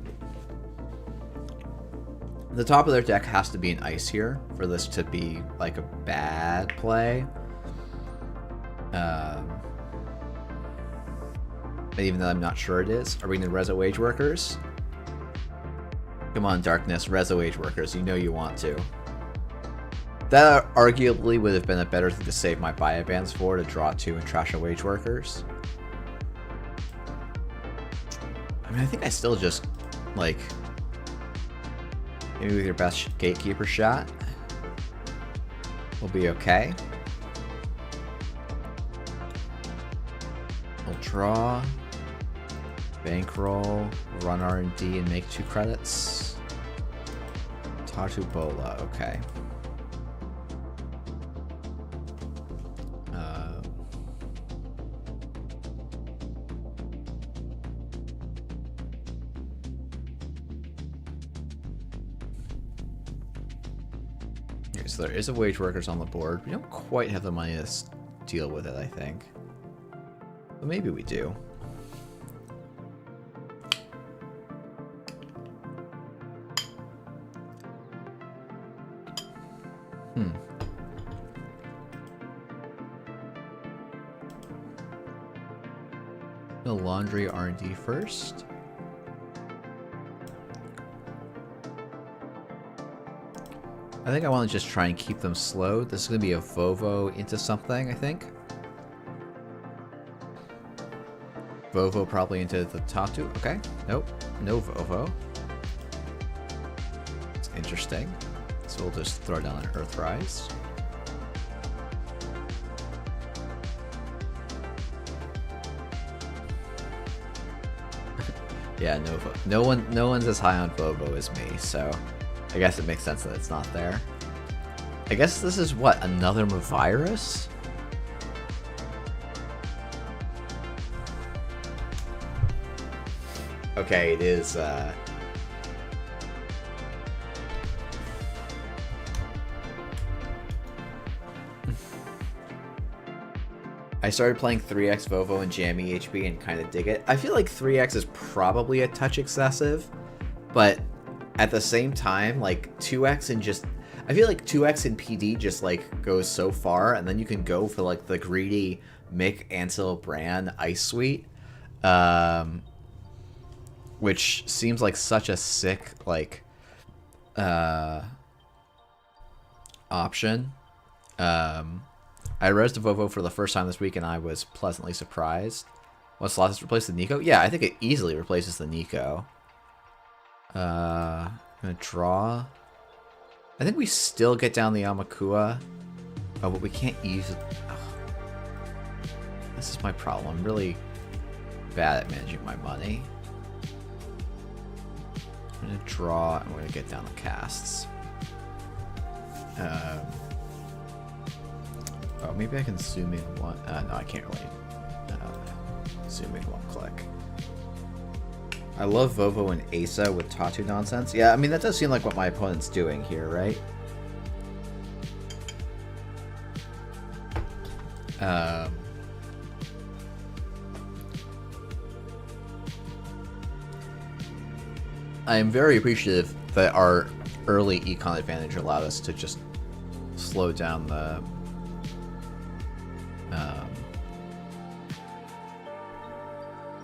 [SPEAKER 1] The top of their deck has to be an ice here for this to be, like, a bad play. But even though I'm not sure it is. Are we going to Rezo Wage Workers? Come on, Darkness. Rezo Wage Workers. You know you want to. That arguably would have been a better thing to save my Biobands for, to draw 2 and trash a Wage Workers. I mean, I think I still just, like... maybe with your best Gatekeeper shot, we'll be okay. We'll draw, bankroll, run R&D, and make 2 credits. Tatu Bola, okay. So there is a Wage Workers on the board. We don't quite have the money to deal with it, I think. But maybe we do. The laundry R&D first. I think I want to just try and keep them slow. This is going to be a Vovo into something, I think. Vovo probably into the top 2. Okay. Nope. No Vovo. It's interesting. So we'll just throw down an Earthrise. Yeah, no one's as high on Vovo as me, so I guess it makes sense that it's not there. I guess this is what, another virus? Okay, it is I started playing 3x Vovo and Jammy HP and kind of dig it. I feel like 3x is probably a touch excessive, but at the same time, like 2x and just... I feel like 2x and PD just like goes so far, and then you can go for like the greedy Mick Ansel Brand Ice Suite, which seems like such a sick like option. I resed Vovo for the first time this week, and I was pleasantly surprised. What slot has replaced the Nico? Yeah, I think it easily replaces the Nico. I'm gonna draw. I think we still get down the Amakua. Oh, but we can't use it. Oh. This is my problem. I'm really bad at managing my money. I'm gonna draw, and we're gonna get down the casts. Oh, maybe I can zoom in one. No, I can't really zoom in one click. I love Vovo and Asa with Tatu nonsense. Yeah, I mean, that does seem like what my opponent's doing here, right? I am very appreciative that our early econ advantage allowed us to just slow down the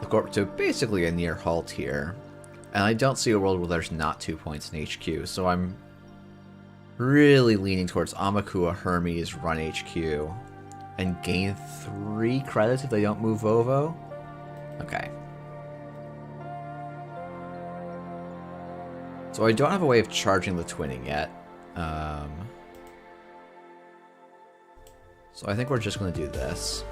[SPEAKER 1] Corp to basically a near halt here, and I don't see a world where there's not 2 points in HQ, so I'm really leaning towards Amakua, Hermes, run HQ, and gain 3 credits if they don't move Vovo. Okay. So I don't have a way of charging the twinning yet. So I think we're just going to do this.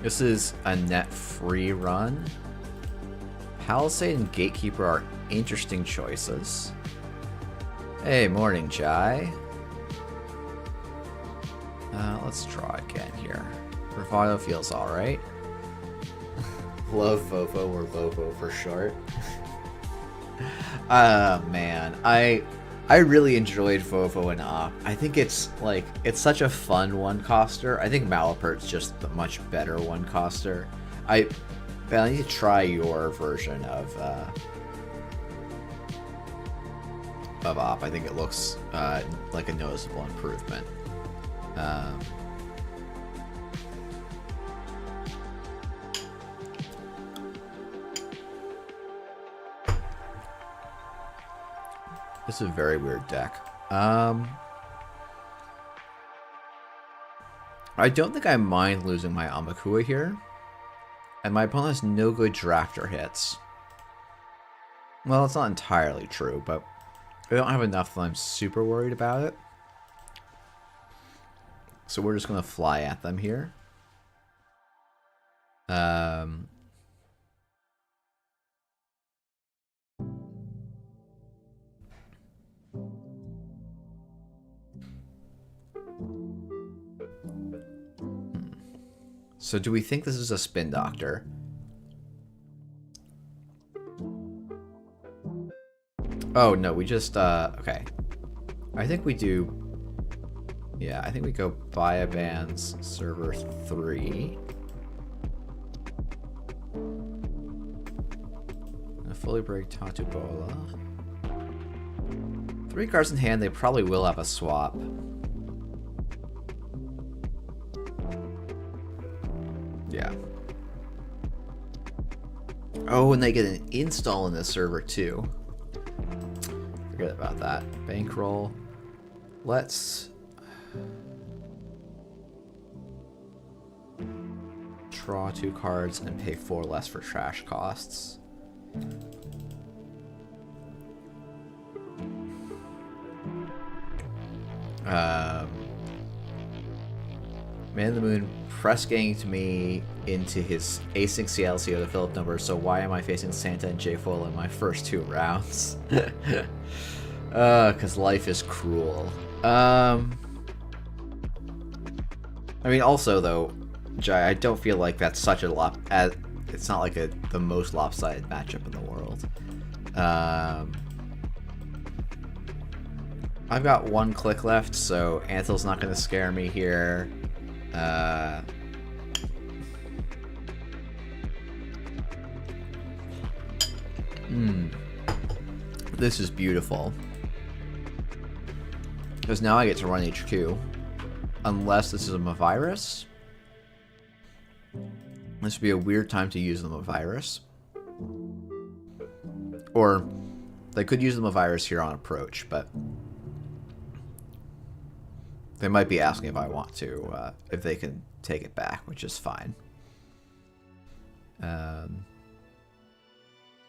[SPEAKER 1] This is a net free run. Palisade and Gatekeeper are interesting choices. Hey, morning, Jai. Let's draw again here. Bravado feels alright. Love Vovo, or Vovo for short. Man, I really enjoyed Vovo and Op. I think it's such a fun one-coster. I think Malapert's just the much better one-coster. I need to try your version of Op. I think it looks like a noticeable improvement. This is a very weird deck. I don't think I mind losing my Amakua here. And my opponent has no good drafter hits. Well, it's not entirely true, but I don't have enough that I'm super worried about it. So we're just going to fly at them here. So do we think this is a Spin Doctor? Oh, no, we just, okay. I think we do... Yeah, I think we go Biobands Server 3. A fully break Tatubola. 3 cards in hand, they probably will have a swap. Yeah. Oh, and they get an install in this server too. Forget about that. Bankroll. Let's draw 2 cards and pay 4 less for trash costs. Man of the Moon press ganged me into his async CLCO to fill up numbers, so why am I facing Santa and J-Foil in my first 2 rounds? Because life is cruel. I mean, also, though, Jai, I don't feel like that's such a it's not like the most lopsided matchup in the world. I've got 1 click left, so Anthel's not going to scare me here. This is beautiful. Because now I get to run HQ. Unless this is a Mavirus. This would be a weird time to use the Mavirus. Or they could use the Mavirus here on approach, but they might be asking if I want to, if they can take it back, which is fine.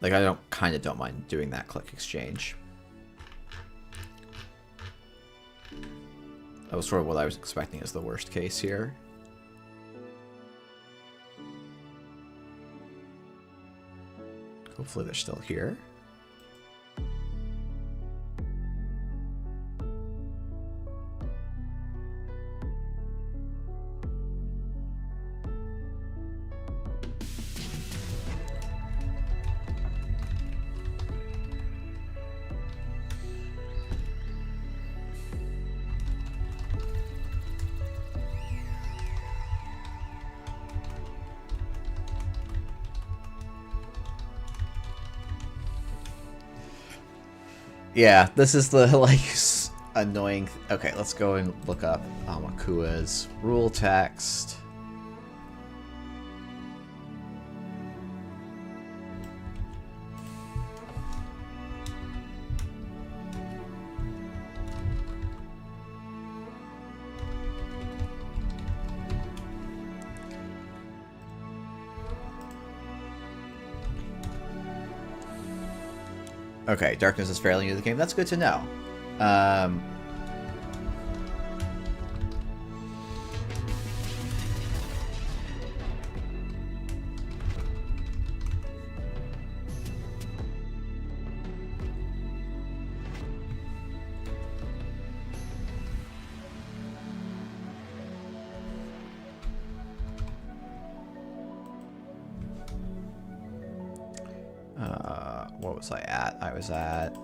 [SPEAKER 1] Like, I kind of don't mind doing that click exchange. That was sort of what I was expecting as the worst case here. Hopefully they're still here. Yeah, this is the, like, annoying... Okay, let's go and look up Amakua's rule text. Okay, Darkness is fairly new to the game. That's good to know. What was I at? I was at...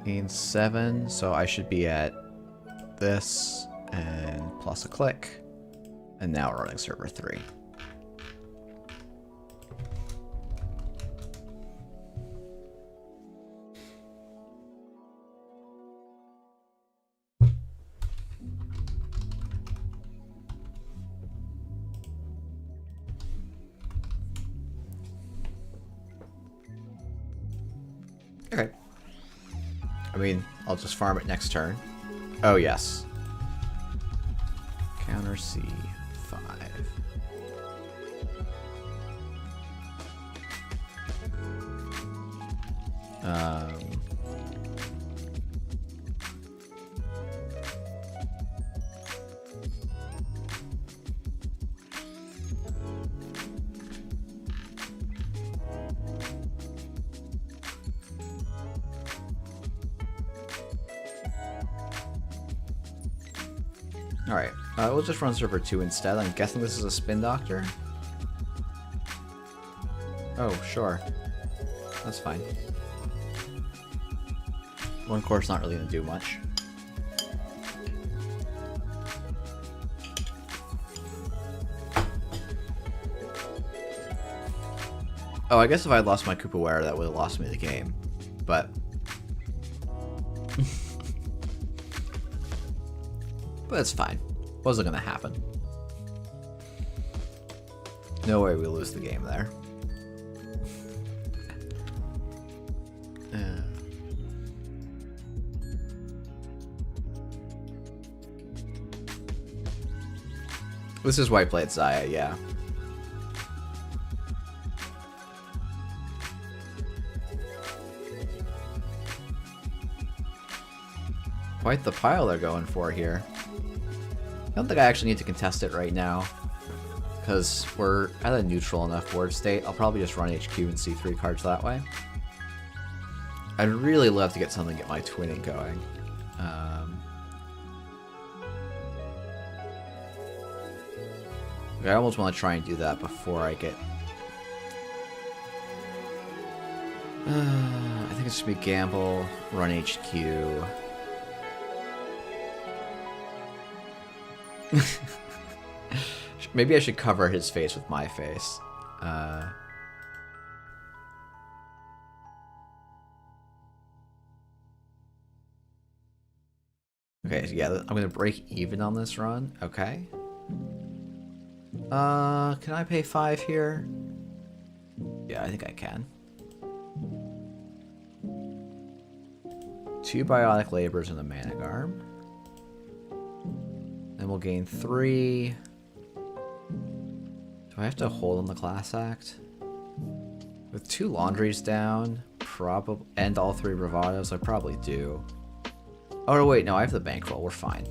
[SPEAKER 1] Gain 7, so I should be at this and plus a click. And now we're running server 3. Okay. I mean, I'll just farm it next turn. Oh, yes. Counter C5. Alright, we'll just run server 2 instead. I'm guessing this is a spin doctor? Oh, sure. That's fine. One core's not really going to do much. Oh, I guess if I had lost my Koopa that would have lost me the game. But... but it's fine. Wasn't gonna happen. No way we lose the game there. This is why I played Zaya, yeah. Quite the pile they're going for here. I don't think I actually need to contest it right now, because we're at a neutral enough board state. I'll probably just run HQ and C3 cards that way. I'd really love to get something to get my twinning going. I almost want to try and do that before I get... I think it should be gamble, run HQ. Maybe I should cover his face with my face. Okay, so yeah, I'm gonna break even on this run. Okay. Can I pay 5 here? Yeah, I think I can. 2 biotic labors and a Managarm. Then we'll gain 3. Do I have to hold on the class act? With 2 laundries down, probably, and all 3 bravados, I probably do. Oh no, wait, no, I have the bankroll. We're fine.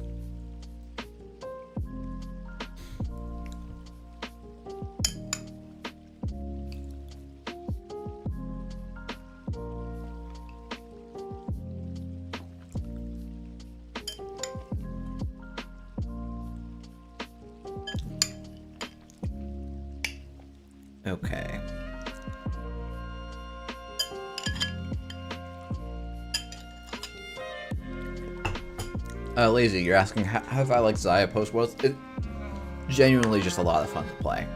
[SPEAKER 1] Okay. Lazy, you're asking how have I liked Zaya post worlds? It's genuinely just a lot of fun to play.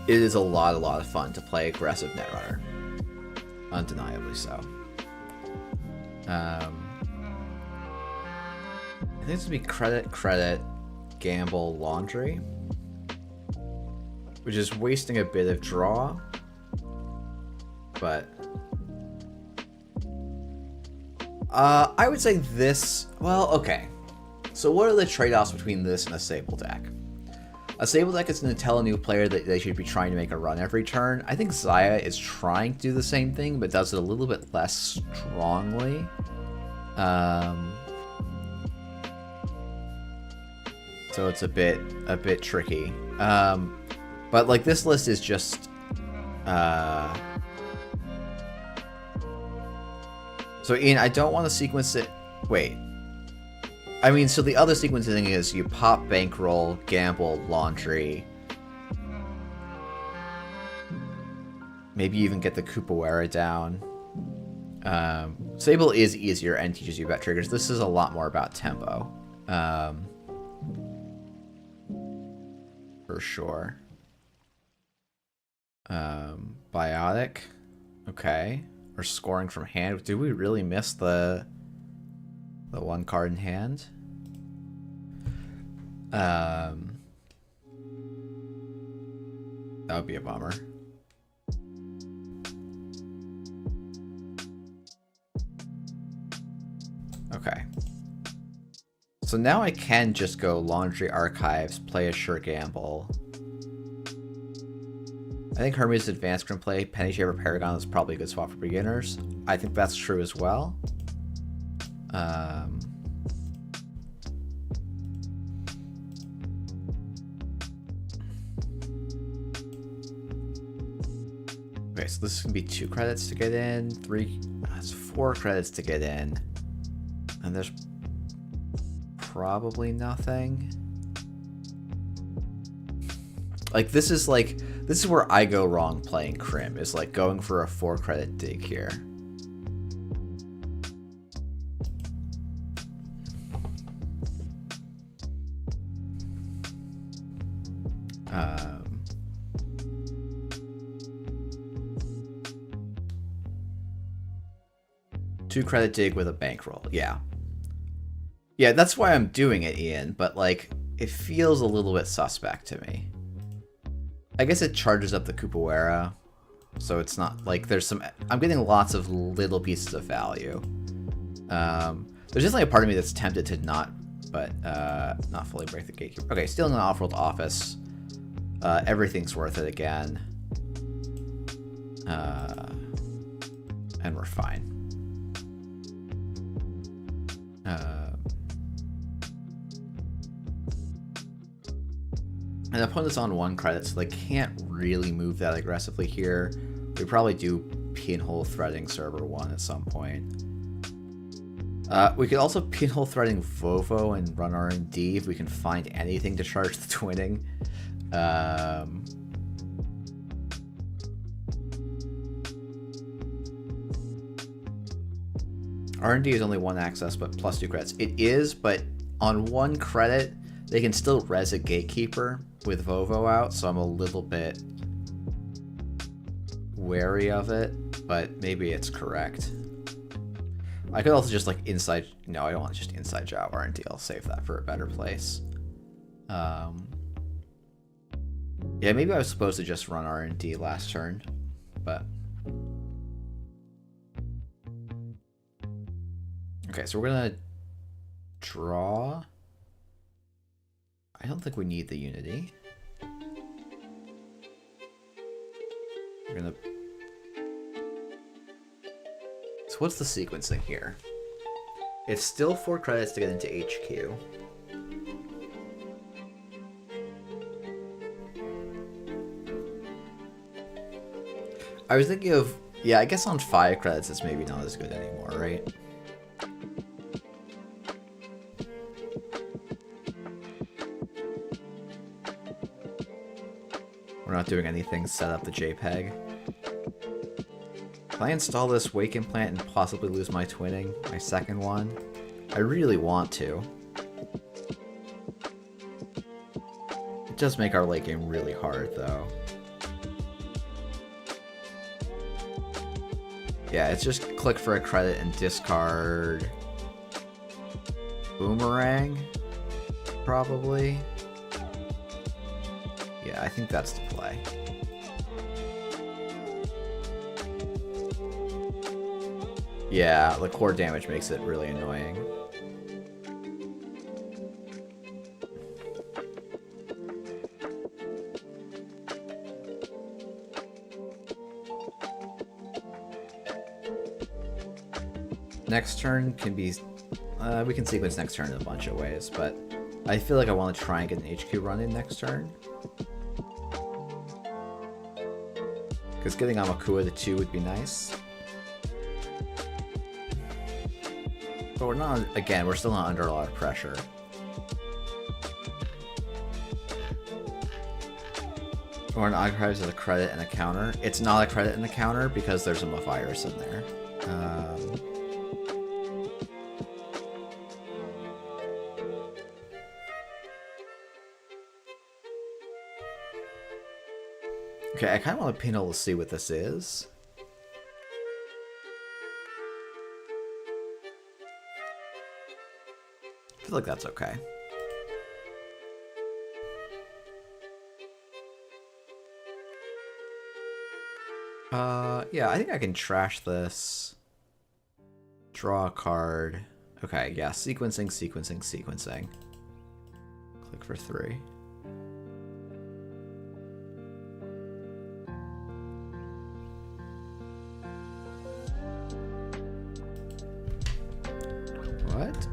[SPEAKER 1] It is a lot of fun to play aggressive Netrunner. Undeniably so. I think it's gonna be credit, gamble, laundry. Which is wasting a bit of draw. But I would say this... Well, okay. So what are the trade-offs between this and a Sable deck? A Sable deck is going to tell a new player that they should be trying to make a run every turn. I think Zaya is trying to do the same thing, but does it a little bit less strongly. So it's a bit tricky. But like this list is just so Ian, I don't want to sequence it. Wait. I mean, so the other sequencing is you pop bankroll, gamble, laundry. Maybe even get the Capoeira down. Sable is easier and teaches you about triggers. This is a lot more about tempo. For sure. Biotic. Okay. Or scoring from hand. Did we really miss the one card in hand? That would be a bummer. Okay. So now I can just go Laundry Archives, play a Sure Gamble. I think Hermes Advanced Crim play, Penny Shaver Paragon is probably a good spot for beginners. I think that's true as well. Okay, so this is gonna be 2 credits to get in, 3, that's 4 credits to get in. And there's probably nothing. Like, this is where I go wrong playing Crim, is like going for a 4 credit dig here. Two credit dig with a bankroll, yeah. Yeah, that's why I'm doing it, Ian, but like, it feels a little bit suspect to me. I guess it charges up the Capoeira, so it's not like there's some... I'm getting lots of little pieces of value. There's definitely a part of me that's tempted to not fully break the gatekeeper. Okay, stealing an off-world office. Everything's worth it again. And we're fine. And opponent's on 1 credit, so they can't really move that aggressively here. We probably do pinhole threading server 1 at some point. We could also pinhole threading Vovo and run R&D if we can find anything to charge the twinning. R&D is only 1 access, but plus 2 credits. It is, but on 1 credit, they can still res a gatekeeper with Vovo out, so I'm a little bit wary of it, but maybe it's correct. I could also just like inside... No, I don't want to just inside job R&D. I'll save that for a better place. Yeah, maybe I was supposed to just run R&D last turn, but... Okay, so we're gonna draw... I don't think we need the Unity. We're gonna... So what's the sequencing here? It's still 4 credits to get into HQ. I was thinking of... Yeah, I guess on 5 credits it's maybe not as good anymore, right? We're not doing anything, set up the JPEG. Can I install this wake implant and possibly lose my twinning? My second one? I really want to. It does make our late game really hard, though. Yeah, it's just click for a credit and discard... Boomerang? Probably. Yeah, I think that's the play. Yeah, the core damage makes it really annoying. Next turn can be... we can sequence next turn in a bunch of ways, but I feel like I want to try and get an HQ run in next turn. Because getting Amakua to 2 would be nice. But we're not, again, we're still not under a lot of pressure. Or an archives as a credit and a counter. It's not a credit and a counter because there's a virus in there. Okay, I kind of want to panel to see what this is. I feel like that's okay. Yeah, I think I can trash this. Draw a card. Okay, yeah, sequencing, sequencing, sequencing. Click for 3. What?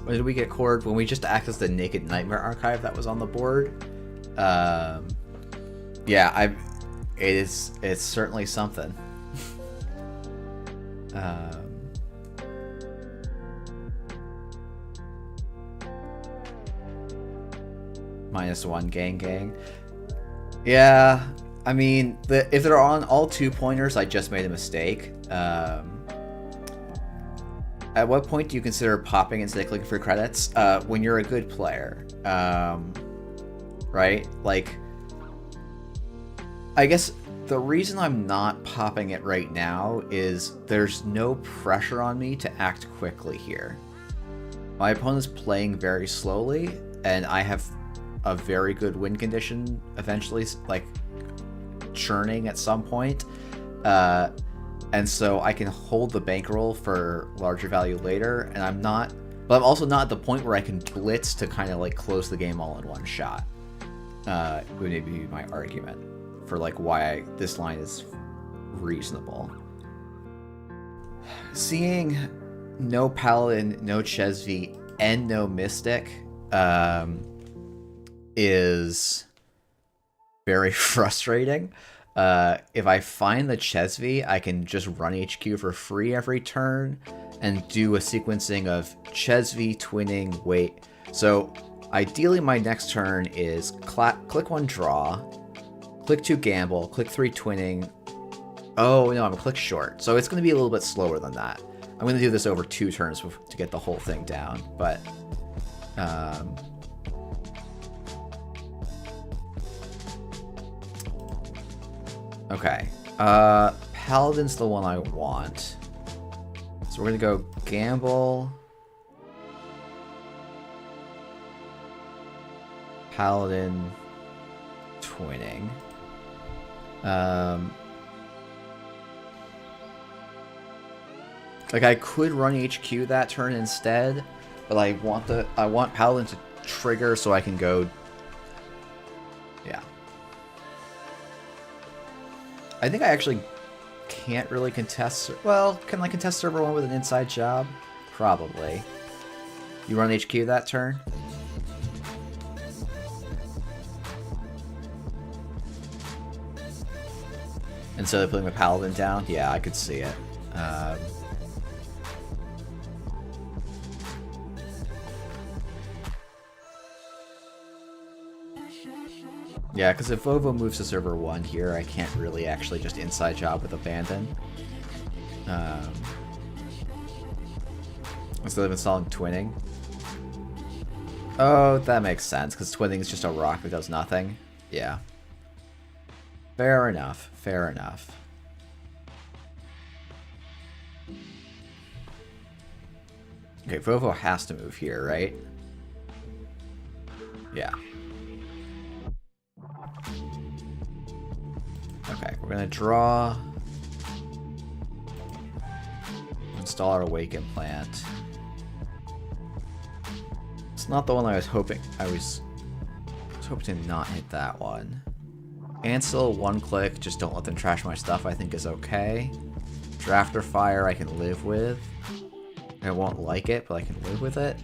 [SPEAKER 1] When did we get cord? When we just accessed the Naked Nightmare archive that was on the board. Yeah, it's certainly something. -1 gang. Yeah, I mean, if they're on all 2-pointers, I just made a mistake. At what point do you consider popping instead of clicking for credits? When you're a good player, right? Like, I guess the reason I'm not popping it right now is there's no pressure on me to act quickly here. My opponent's playing very slowly, and I have a very good win condition eventually, like, churning at some point. And so I can hold the bankroll for larger value later, and I'm also not at the point where I can blitz to kind of like close the game all in one shot. Would maybe be my argument for like why this line is reasonable. Seeing no Paladin, no Chesvi, and no Mystic is very frustrating. If I find the Chesvi, I can just run HQ for free every turn and do a sequencing of Chesvi, twinning, wait. So ideally my next turn is click 1 draw, click 2 gamble, click 3 twinning. Oh no, I'm a click short. So it's going to be a little bit slower than that. I'm going to do this over 2 turns to get the whole thing down, but okay, Paladin's the one I want. So we're gonna go gamble, Paladin, twinning. Like I could run HQ that turn instead, but I want Paladin to trigger so I can go. Yeah. I think I actually can't really contest. Well, can I contest server 1 with an inside job? Probably. You run HQ that turn? Instead of putting the Paladin down? Yeah, I could see it. Yeah, because if Vovo moves to server 1 here, I can't really actually just inside job with Abandon. Instead of installing Twinning. Oh, that makes sense, because Twinning is just a rock that does nothing. Yeah. Fair enough, fair enough. Okay, Vovo has to move here, right? Yeah. Okay, we're gonna draw. Install our Awaken plant. It's not the one I was hoping. I was hoping to not hit that one. And still 1-click, just don't let them trash my stuff, I think is okay. Drafter Fire I can live with. I won't like it, but I can live with it.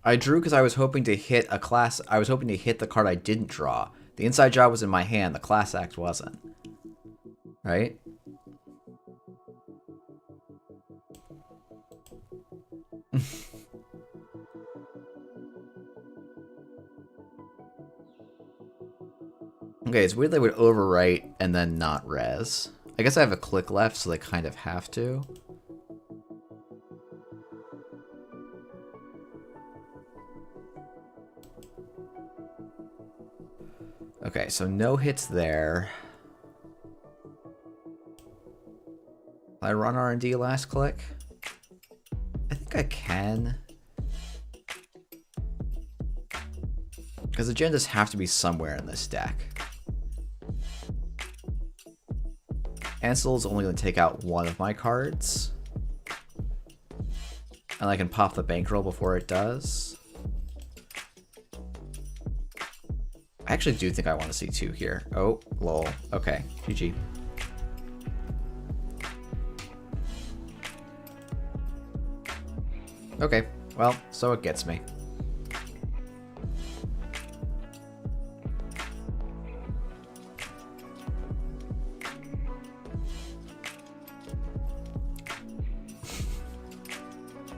[SPEAKER 1] I drew because I was hoping to hit a class. I was hoping to hit the card I didn't draw. The inside job was in my hand. The class act wasn't. Right? Okay, it's weird they would overwrite and then not res. I guess I have a click left, so they kind of have to. Okay, so no hits there. I run R&D last click? I think I can. Because agendas have to be somewhere in this deck. Ansel is only going to take out one of my cards. And I can pop the bankroll before it does. I actually do think I want to see 2 here. Oh, lol. Okay, GG. Okay, well, so it gets me.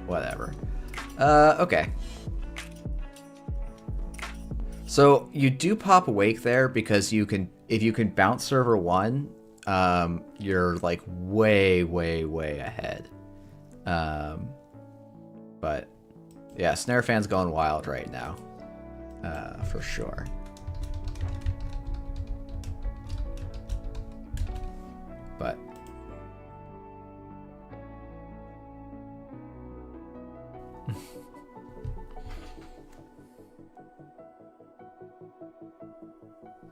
[SPEAKER 1] Whatever. Okay. So you do pop Awake there because you can, if you can bounce server 1, you're like way ahead. But yeah, Snare Fan's going wild right now, for sure. But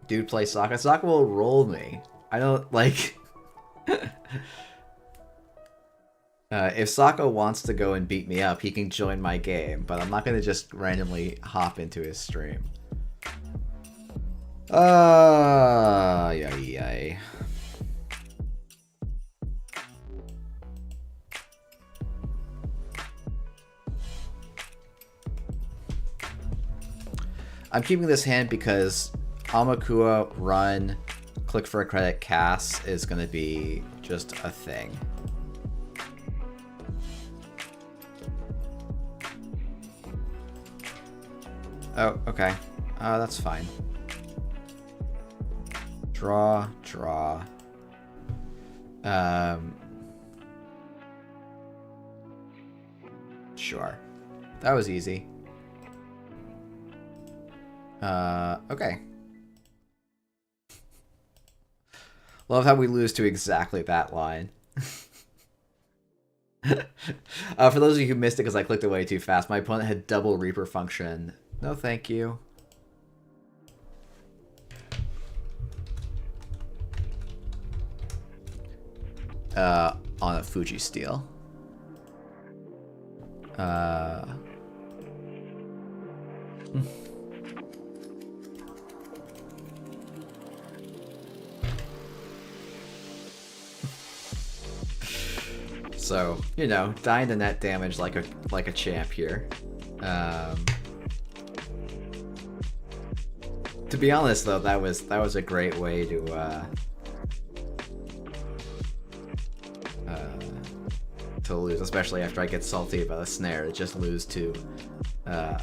[SPEAKER 1] dude, play Sokka. Sokka will roll me. I don't like. If Sokka wants to go and beat me up, he can join my game, but I'm not gonna just randomly hop into his stream. Yay. I'm keeping this hand because Amakua run, click for a credit, Cass is going to be just a thing. Oh, okay. That's fine. Draw. Sure. That was easy. Okay. Love how we lose to exactly that line. For those of you who missed it because I clicked away too fast, my opponent had double Reaper function. No, thank you. On a Fuji Steel. So, you know, dying to net damage like a champ here. To be honest, though, that was a great way to lose, especially after I get salty about a snare. It just lose to a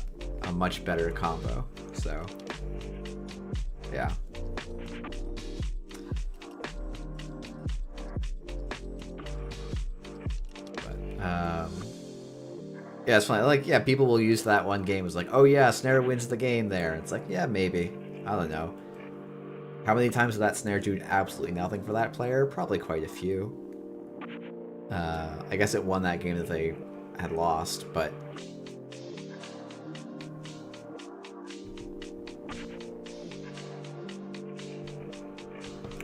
[SPEAKER 1] much better combo. So, yeah. Yeah, it's funny. Like, yeah, people will use that one game as like, oh yeah, snare wins the game there. It's like, yeah, maybe. I don't know. How many times did that snare do absolutely nothing for that player? Probably quite a few. I guess it won that game that they had lost, but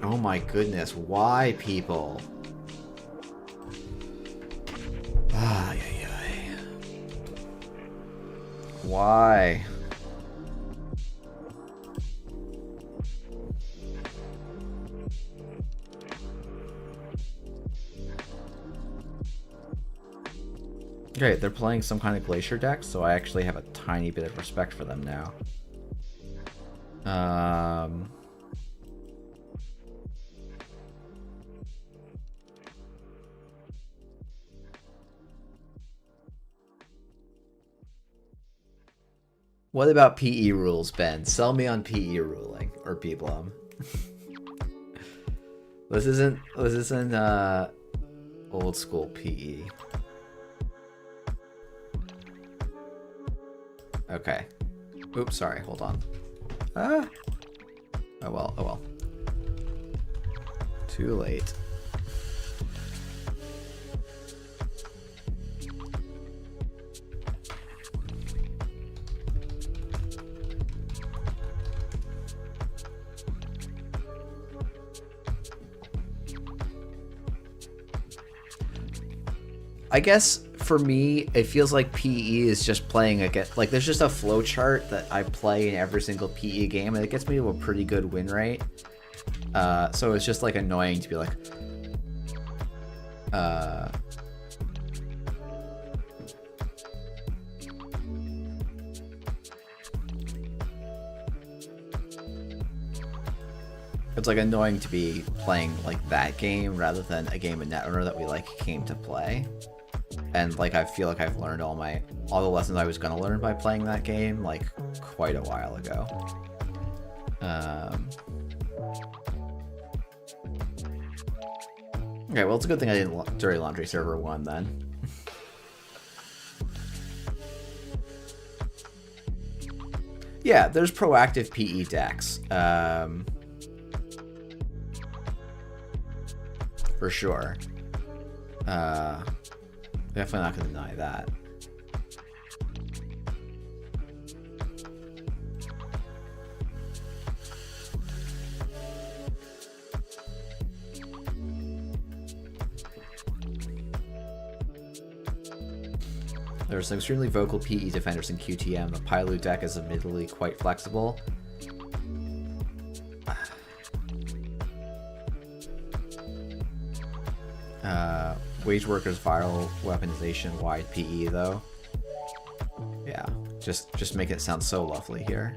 [SPEAKER 1] Oh my goodness, why, people? Ay, ay, ay. Why? Okay, they're playing some kind of glacier deck, so I actually have a tiny bit of respect for them now. What about PE rules, Ben? Sell me on PE ruling or Peplum. This isn't old school PE. Okay. Oops, sorry, hold on. Ah. Oh well, oh well. Too late. I guess for me, it feels like PE is just playing against, like, there's just a flow chart that I play in every single PE game, and it gets me to a pretty good win rate. So it's just like annoying to be like, it's like annoying to be playing like that game rather than a game of Netrunner that we like came to play. And like I feel like I've learned all the lessons I was gonna learn by playing that game like quite a while ago. Okay, well it's a good thing I didn't Dirty Laundry Server 1 then. Yeah, there's proactive PE decks. For sure. Definitely not going to deny that. There are some extremely vocal PE defenders in QTM. The Pylu deck is admittedly quite flexible. Wage Workers viral weaponization wide PE though. Yeah, just make it sound so lovely here.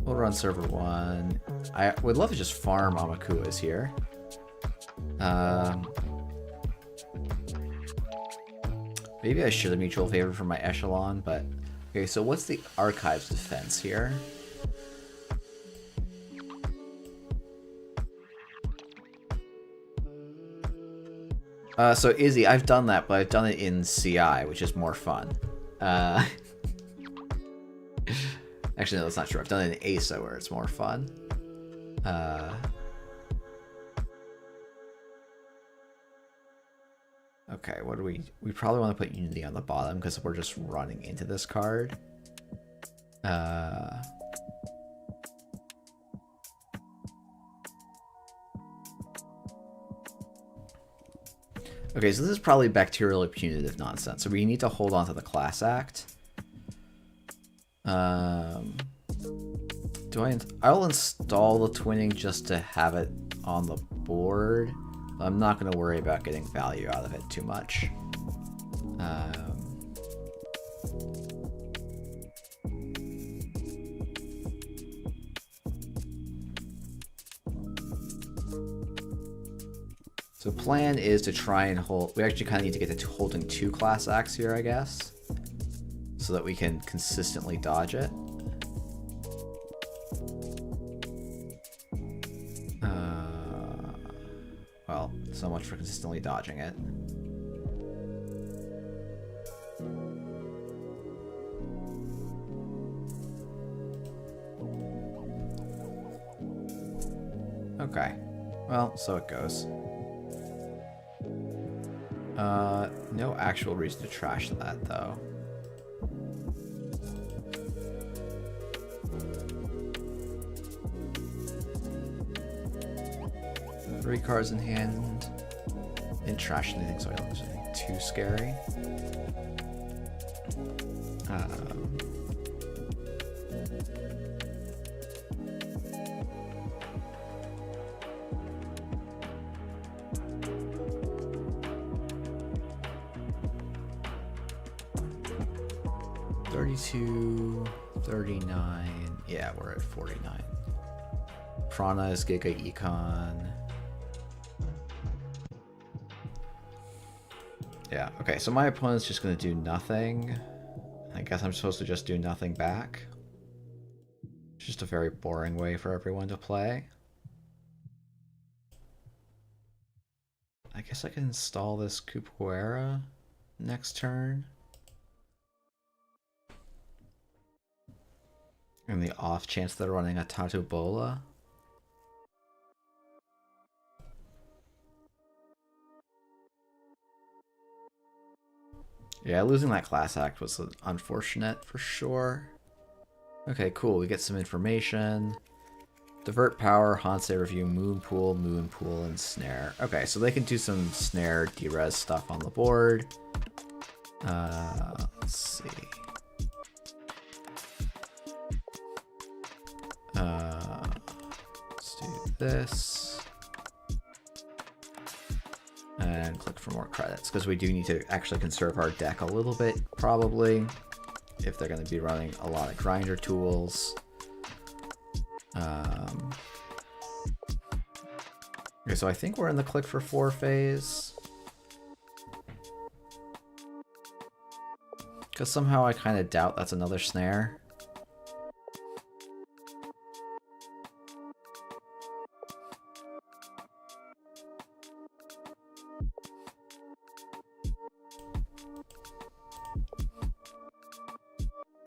[SPEAKER 1] We'll run server 1. I would love to just farm Amakuas here. Maybe I should have mutual favor for my Echelon, but okay, so what's the Archives defense here? So Izzy, I've done that, but I've done it in CI, which is more fun. Actually, no, that's not true. I've done it in ASA, where it's more fun. Okay, what do we probably want to put Unity on the bottom because we're just running into this card. Okay, so this is probably bacterial or punitive nonsense, so we need to hold on to the class act. I'll install the twinning just to have it on the board. I'm not going to worry about getting value out of it too much. So plan is to try and hold... We actually kind of need to get to holding 2 class acts here, I guess. So that we can consistently dodge it. Well, so much for consistently dodging it. Okay. Well, so it goes. No actual reason to trash that, though. 3 cards in hand. Didn't trash anything, so I don't lose anything too scary. 32, 39. Yeah, we're at 49. Prana is Giga Econ. Yeah, okay, so my opponent's just going to do nothing. I guess I'm supposed to just do nothing back. It's just a very boring way for everyone to play. I guess I can install this Capoeira next turn. And the off chance they're running a Tatu Bola. Yeah, losing that class act was unfortunate for sure. Okay, cool. We get some information. Divert power, Hansei review, moon pool, and snare. Okay, so they can do some snare derez stuff on the board. Let's see. Let's do this. And click for more credits, because we do need to actually conserve our deck a little bit, probably, if they're going to be running a lot of grinder tools. Okay, so I think we're in the click for 4 phase. Because somehow I kind of doubt that's another snare.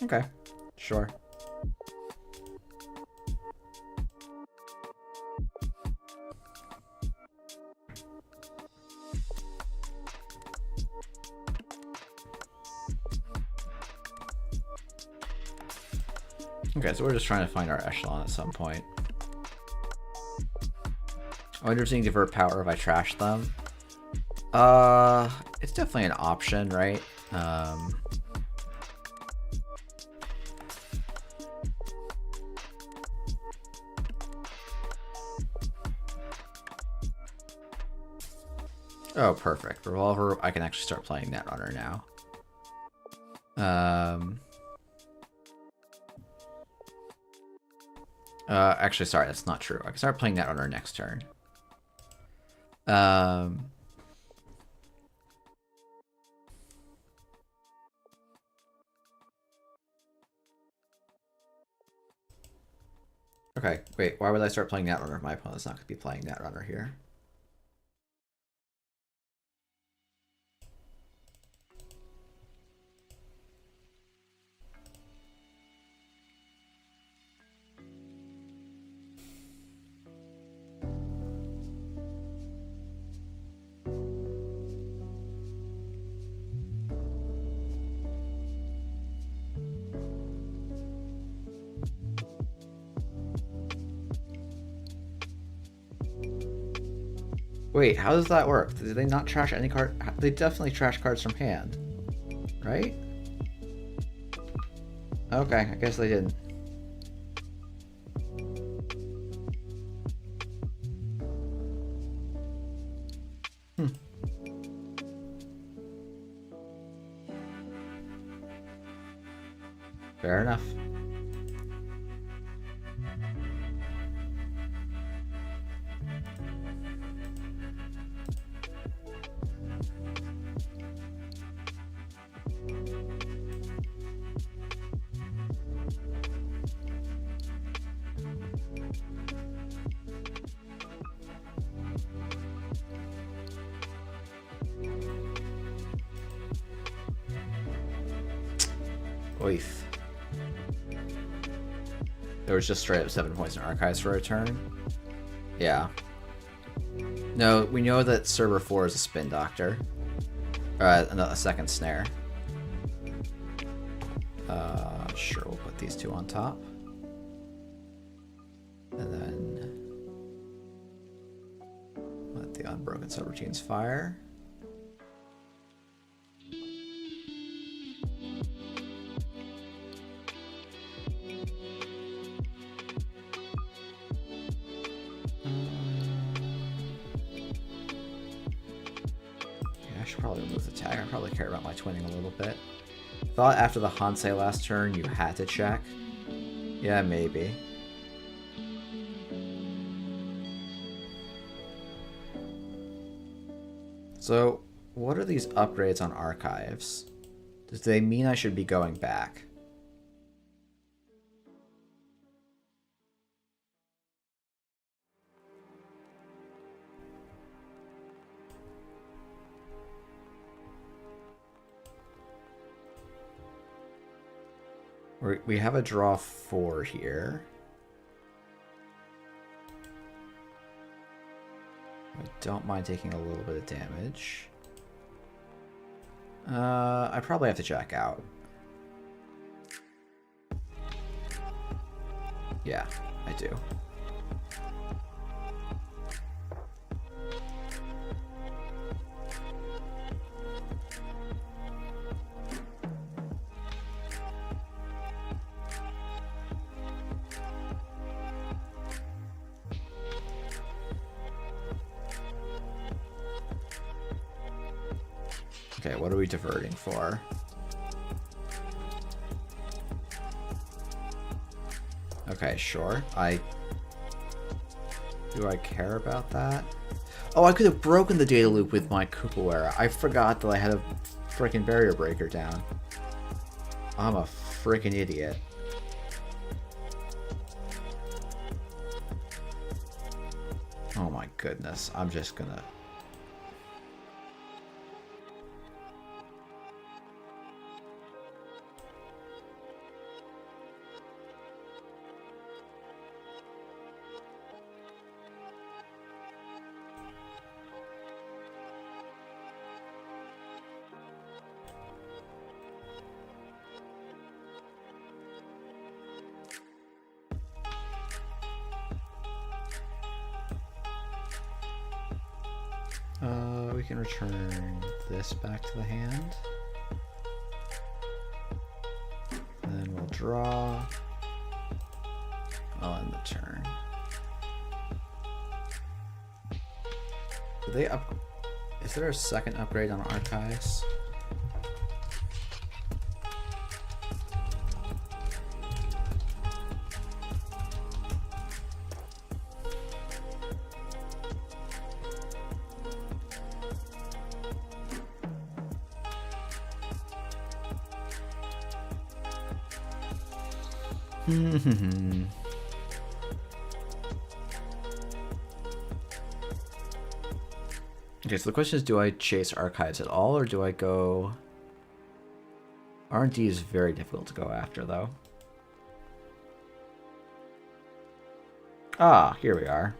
[SPEAKER 1] Okay, sure. Okay, so we're just trying to find our echelon at some point. I wonder if seeing divert power if I trash them. It's definitely an option, right? Oh, perfect. Revolver, I can actually start playing Netrunner now. Actually, sorry, that's not true. I can start playing Netrunner next turn. Okay, wait, why would I start playing Netrunner if my opponent's not going to be playing Netrunner here? Wait, how does that work? Did they not trash any card? They definitely trash cards from hand, right? Okay, I guess they didn't. Fair enough. Oif. There was just straight up 7 points in archives for a turn. Yeah. No, we know that server 4 is a spin doctor. A second snare. Sure, we'll put these 2 on top. And then the Unbroken Subroutine's fire. I should probably remove the tag. I probably care about my twinning a little bit. Thought after the Hansei last turn you had to check. Yeah, maybe. So, what are these upgrades on archives? Do they mean I should be going back? We have a draw 4 here. I don't mind taking a little bit of damage. I probably have to jack out. Yeah, I do. Okay, what are we diverting for? Okay, sure. Do I care about that? Oh, I could have broken the data loop with my Kupawara. I forgot that I had a freaking barrier breaker down. I'm a freaking idiot. Oh my goodness. I'm just gonna... we can return this back to the hand. And then we'll draw. I'll end the turn. Do they up? Is there a second upgrade on archives? Okay, so the question is, do I chase archives at all, or do I go... R&D is very difficult to go after, though. Ah, here we are.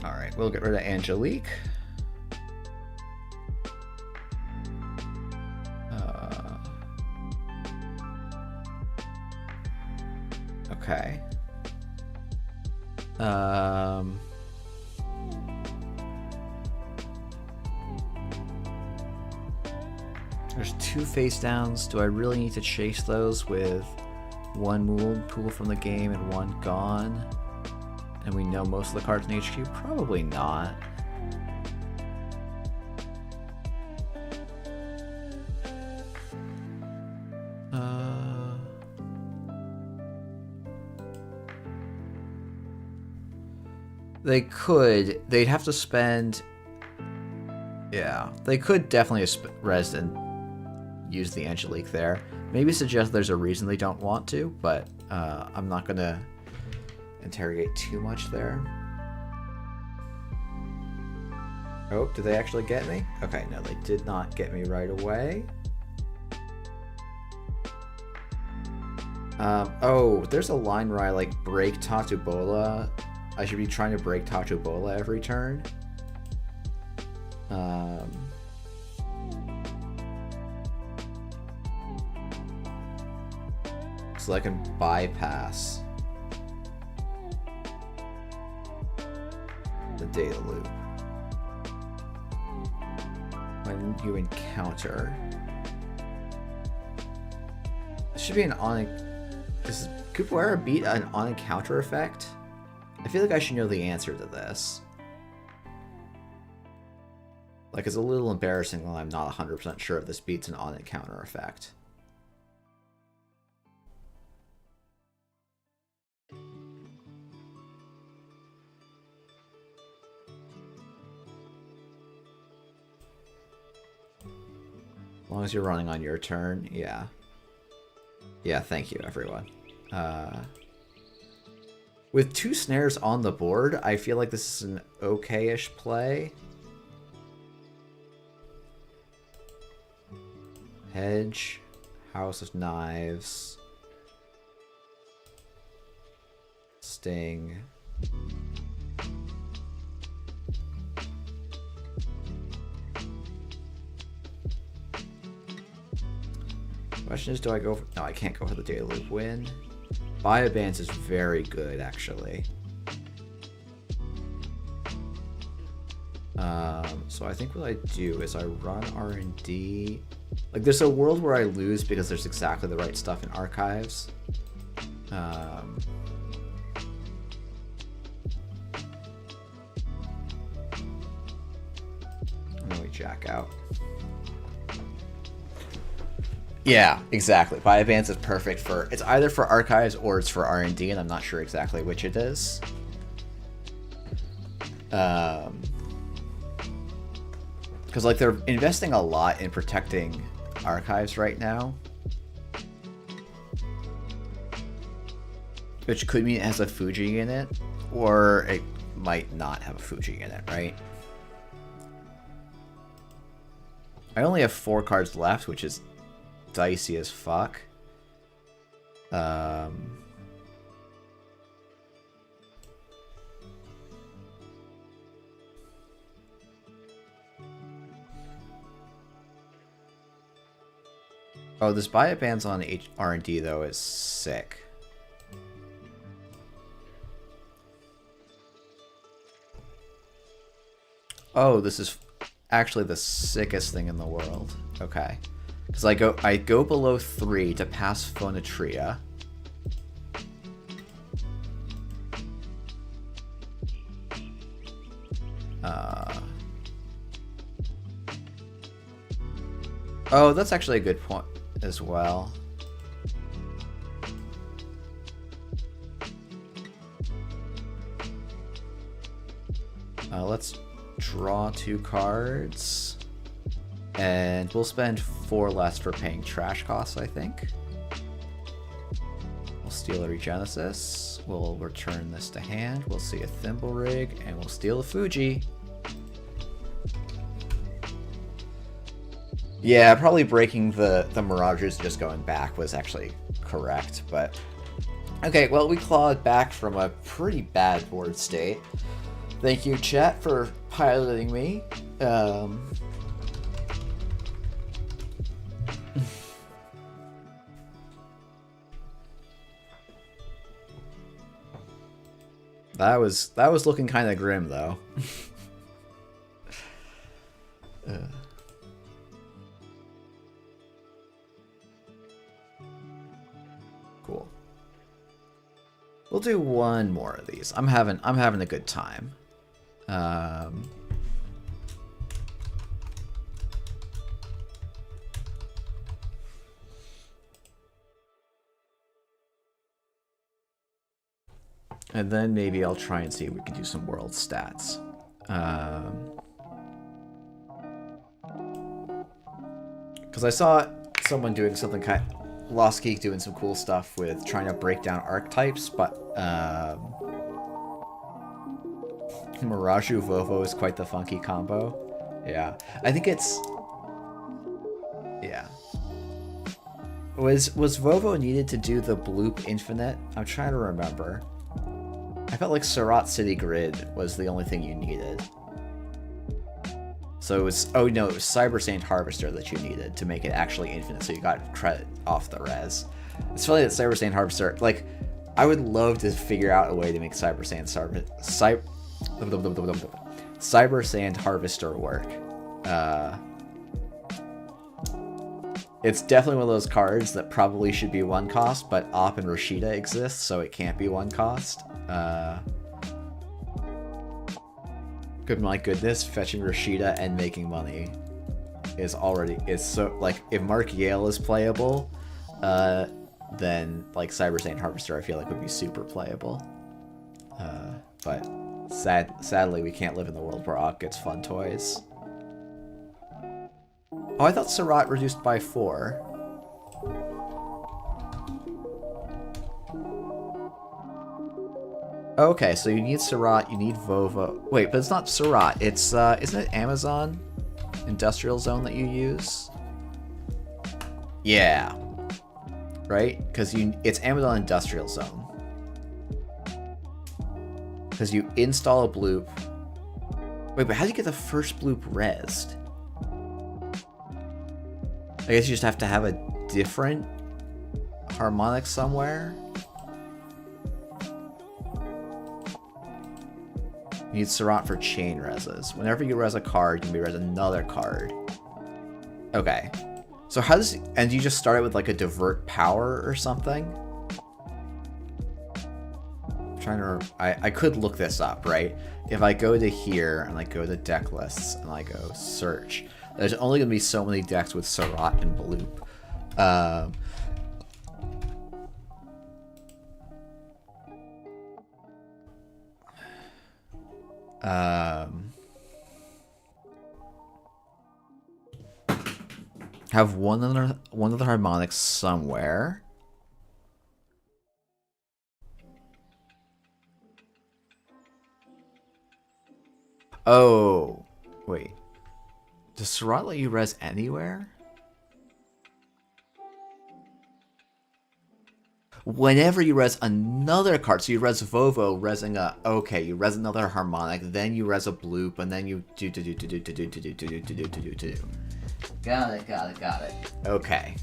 [SPEAKER 1] Alright, we'll get rid of Angelique. Okay. There's 2 face downs. Do I really need to chase those with 1 moon pool from the game and 1 gone? And we know most of the cards in HQ? Probably not. They could. They'd have to spend... Yeah, they could definitely res and use the Angelique there. Maybe suggest there's a reason they don't want to, but I'm not going to interrogate too much there. Oh, did they actually get me? Okay, no, they did not get me right away. Oh, there's a line where I, like, break Tatubola. I should be trying to break Tatubola every turn. So I can bypass the data loop when you encounter. This should be an on. Does Capoeira beat an on encounter effect? I feel like I should know the answer to this. Like, it's a little embarrassing when I'm not 100% sure if this beats an on encounter effect. As long as you're running on your turn, yeah. Yeah, thank you, everyone. With 2 snares on the board, I feel like this is an okay-ish play. Hedge, House of Knives, Sting. Question is, do I go for... No, I can't go for the data loop win. Biobands is very good, actually. So I think what I do is I run R&D. Like, there's a world where I lose because there's exactly the right stuff in archives. Let me jack out. Yeah, exactly. Biobands is perfect for... It's either for archives or it's for R&D, and I'm not sure exactly which it is. Because, like, they're investing a lot in protecting archives right now. Which could mean it has a Fuji in it, or it might not have a Fuji in it, right? I only have 4 cards left, which is dicey as fuck. Oh, this Biobands on R&D though is sick. Oh, this is actually the sickest thing in the world. Okay. Because I go below 3 to pass Phonatria. Oh, that's actually a good point as well. Let's draw 2 cards. And we'll spend 4 less for paying trash costs, I think. We'll steal a Regenesis. We'll return this to hand. We'll see a Thimble Rig, and we'll steal a Fuji. Yeah, probably breaking the Mirages just going back was actually correct, but... Okay, well, we clawed back from a pretty bad board state. Thank you, chat, for piloting me. That was looking kind of grim, though. Cool. We'll do one more of these. I'm having a good time. And then maybe I'll try and see if we can do some world stats. Because I saw someone doing something Lost Geek doing some cool stuff with trying to break down archetypes, but Miraju Vovo is quite the funky combo. Yeah, I think it's... Yeah. Was Vovo needed to do the Bloop Infinite? I'm trying to remember. I felt like Surat City Grid was the only thing you needed. So it was... Oh no, it was Cyber Sand Harvester that you needed to make it actually infinite, so you got credit off the res. It's funny that Cyber Sand Harvester... Like, I would love to figure out a way to make Cyber Sand Harvester work. It's definitely one of those cards that probably should be one cost, but Op and Rashida exists, so it can't be one cost. Good, my goodness, fetching Rashida and making money is so, like, if Mark Yale is playable, then like Cyber Sand Harvester I feel like would be super playable. But sadly we can't live in the world where Ock gets fun toys. Oh, I thought Surat reduced by 4. Okay, so you need Surat, you need Vovo. Wait, but it's not Surat. It's isn't it Amazon Industrial Zone that you use? Yeah. Right? Because it's Amazon Industrial Zone. Because you install a bloop. Wait, but how do you get the first bloop rezzed? I guess you just have to have a different harmonic somewhere. You need Surat for chain reses. Whenever you res a card, you may res another card. Okay. So how does... And do you just start it with like a divert power or something? I'm trying to... I could look this up, right? If I go to here and I go to deck lists and I go search... There's only going to be so many decks with Surat and Bloop. Have one of the harmonics somewhere. Oh, wait. Does Surat let you res anywhere? Whenever you res another card, so you res Vovo, resing a... Okay, you res another harmonic, then you res a bloop, and then you do. Got it. Okay.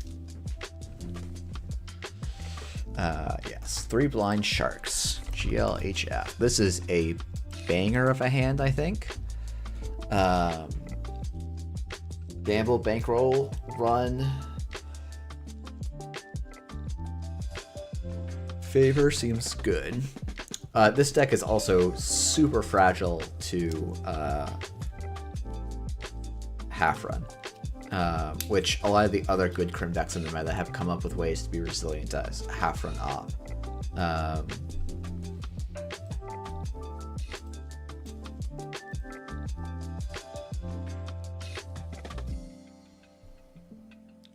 [SPEAKER 1] Yes. 3 Blind Sharks. GLHF. This is a banger of a hand, I think. Gamble, bankroll, run. Favor seems good. This deck is also super fragile to half run, which a lot of the other good Crim decks in the meta have come up with ways to be resilient as half run off.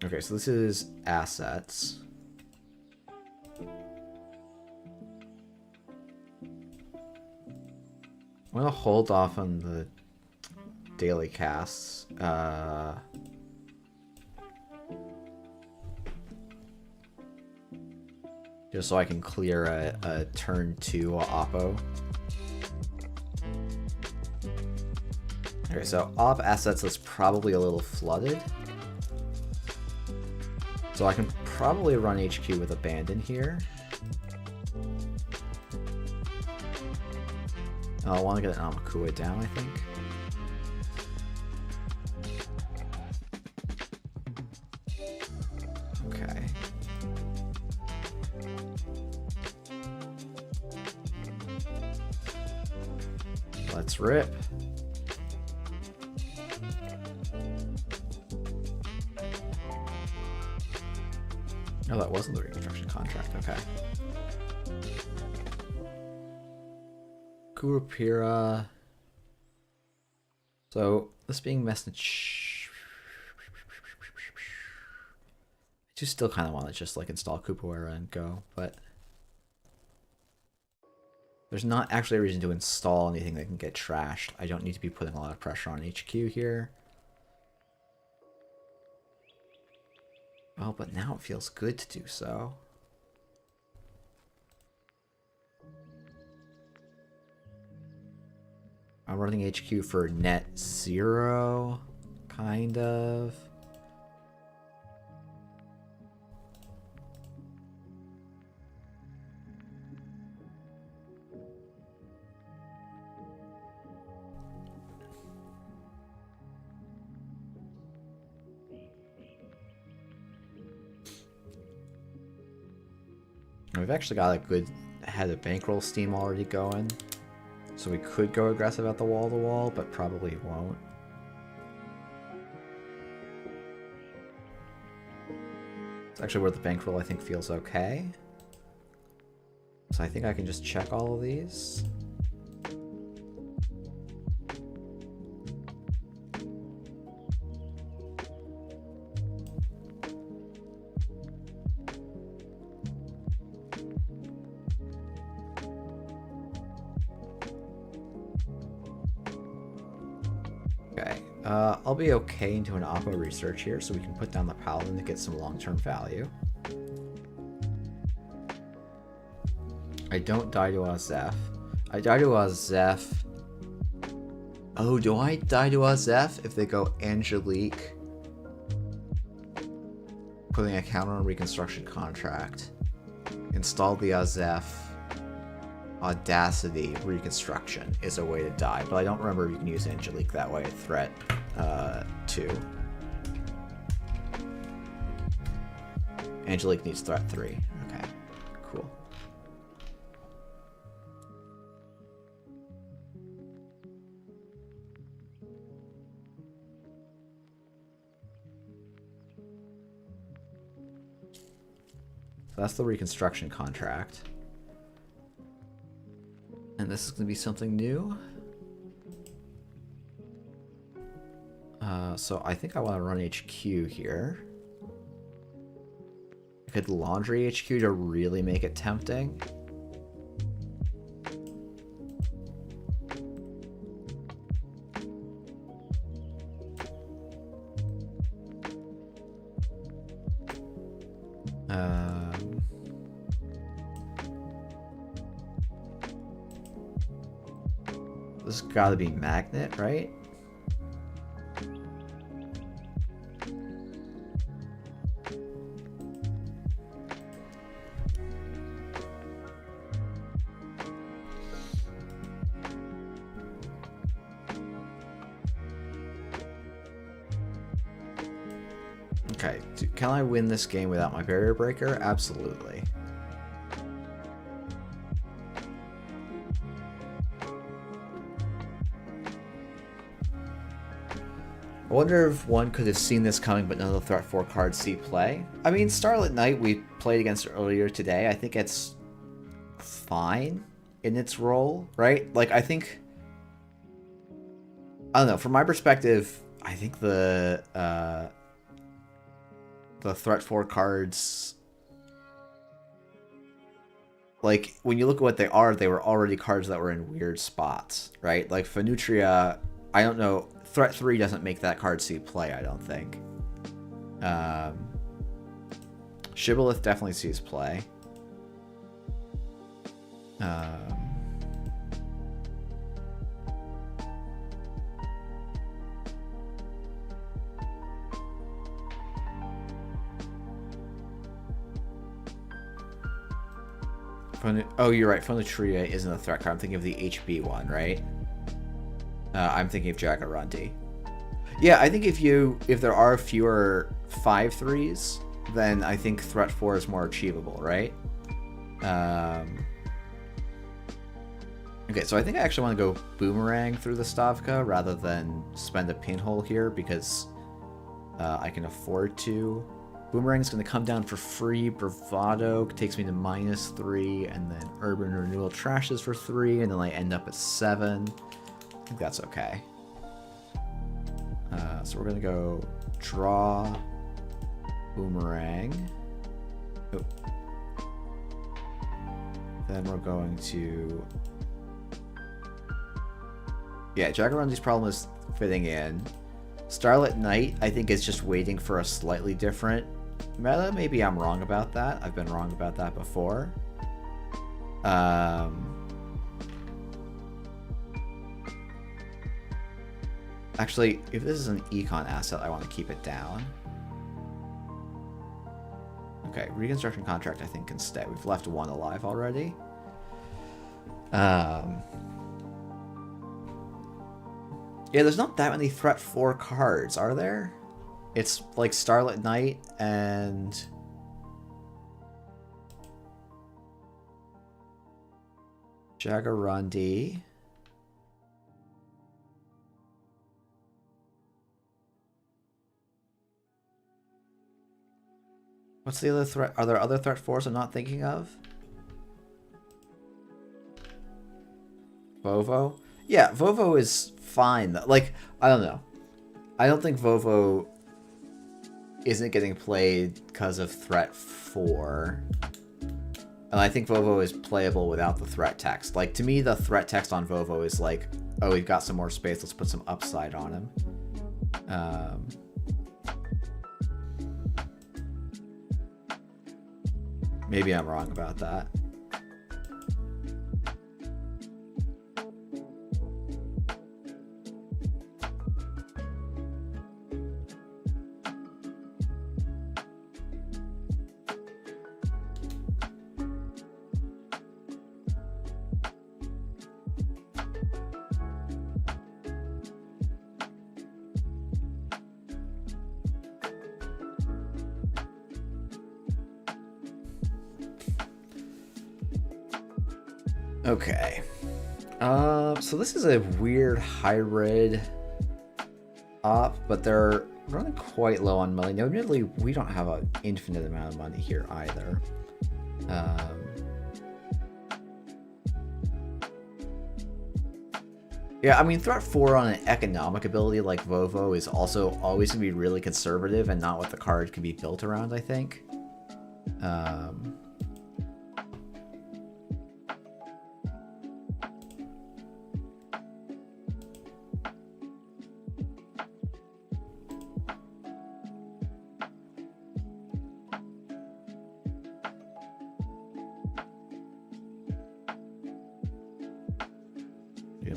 [SPEAKER 1] Okay, so this is assets. I'm gonna hold off on the daily casts. Just so I can clear a turn 2 Oppo. Okay, so Op assets is probably a little flooded. So I can probably run HQ with Abandon here. I want to get an Amakua down, I think. Okay. Let's rip. No, that wasn't the reconstruction contract. Okay. Kurapira. So, this being message... I do still kind of want to just like install Capoeira and go, but... There's not actually a reason to install anything that can get trashed. I don't need to be putting a lot of pressure on HQ here. Well, but now it feels good to do so. I'm running HQ for net 0, kind of. We've actually got a good head of bankroll steam already going. So we could go aggressive at the wall-to-wall, but probably won't. It's actually where the bankroll I think feels okay. So I think I can just check all of these. I'll be okay into an Oppo research here, so we can put down the Paladin to get some long-term value. I don't die to a Zeph. I die to a Zeph. Oh, do I die to a Zeph if they go Angelique? Putting a counter on Reconstruction Contract. Install the Azef. Audacity Reconstruction is a way to die, but I don't remember if you can use Angelique that way at threat 2. Angelique needs threat 3. Okay, cool. So that's the Reconstruction Contract. And this is going to be something new. So I think I want to run HQ here. I could laundry HQ to really make it tempting. This has got to be magnet, right? Okay, can I win this game without my barrier breaker? Absolutely. I wonder if one could have seen this coming but none of the threat 4 cards see play. I mean, Starlit Knight we played against earlier today. I think it's fine in its role, right? Like, I think... I don't know, from my perspective, I think the threat 4 cards... Like, when you look at what they are, they were already cards that were in weird spots, right? Like, Phanutria, I don't know... Threat 3 doesn't make that card see play, I don't think. Shibboleth definitely sees play. Oh, you're right. Phanutria isn't a threat card. I'm thinking of the HB one, right? I'm thinking of Jagaranti. Yeah, I think if there are fewer 5/3s, then I think threat 4 is more achievable, right? Okay, so I think I actually want to go Boomerang through the Stavka rather than spend a pinhole here because I can afford to. Boomerang's going to come down for free. Bravado takes me to -3, and then Urban Renewal trashes for 3, and then I end up at 7. I think that's okay. So we're going to go draw Boomerang. Oh. Then we're going to... Yeah, Jaguarandi's problem is fitting in. Starlit Knight, I think, is just waiting for a slightly different meta. Maybe I'm wrong about that. I've been wrong about that before. Actually, if this is an econ asset, I want to keep it down. Okay, Reconstruction Contract I think can stay. We've left 1 alive already. Yeah, there's not that many Threat 4 cards, are there? It's like Starlit Knight and... Jaguarandi. What's the other threat? Are there other Threat 4s I'm not thinking of? Vovo? Yeah, Vovo is fine. Like, I don't know. I don't think Vovo isn't getting played because of Threat 4. And I think Vovo is playable without the threat text. Like, to me, the threat text on Vovo is like, oh, we've got some more space, let's put some upside on him. Maybe I'm wrong about that. Okay. So this is a weird hybrid op, but they're running quite low on money. Now, admittedly, we don't have an infinite amount of money here either. Yeah, I mean, Threat 4 on an economic ability like Vovo is also always going to be really conservative and not what the card can be built around, I think.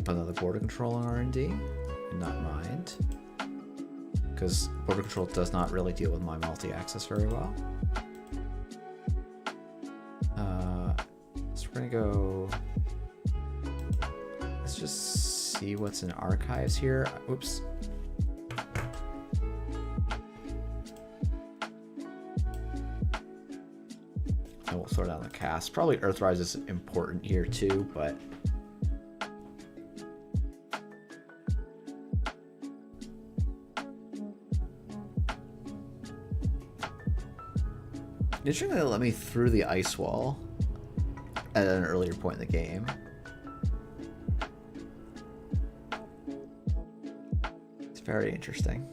[SPEAKER 1] Put another border control on R&D, not mind, because border control does not really deal with my multi-access very well. So we're gonna go. Let's just see what's in archives here. Oops. And we'll throw down the cast. Probably Earthrise is important here too, but. Interesting they let me through the ice wall at an earlier point in the game. It's very interesting.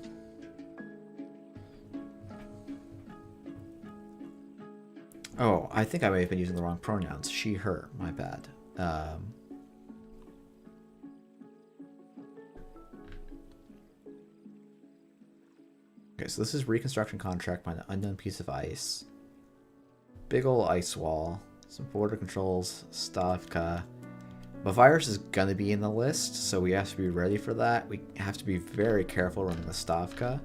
[SPEAKER 1] Oh, I think I may have been using the wrong pronouns. She, her. My bad. Okay, so this is Reconstruction Contract by an unknown piece of ice. Big ol' ice wall, some border controls, Stavka. But virus is gonna be in the list, so we have to be ready for that. We have to be very careful running the Stavka.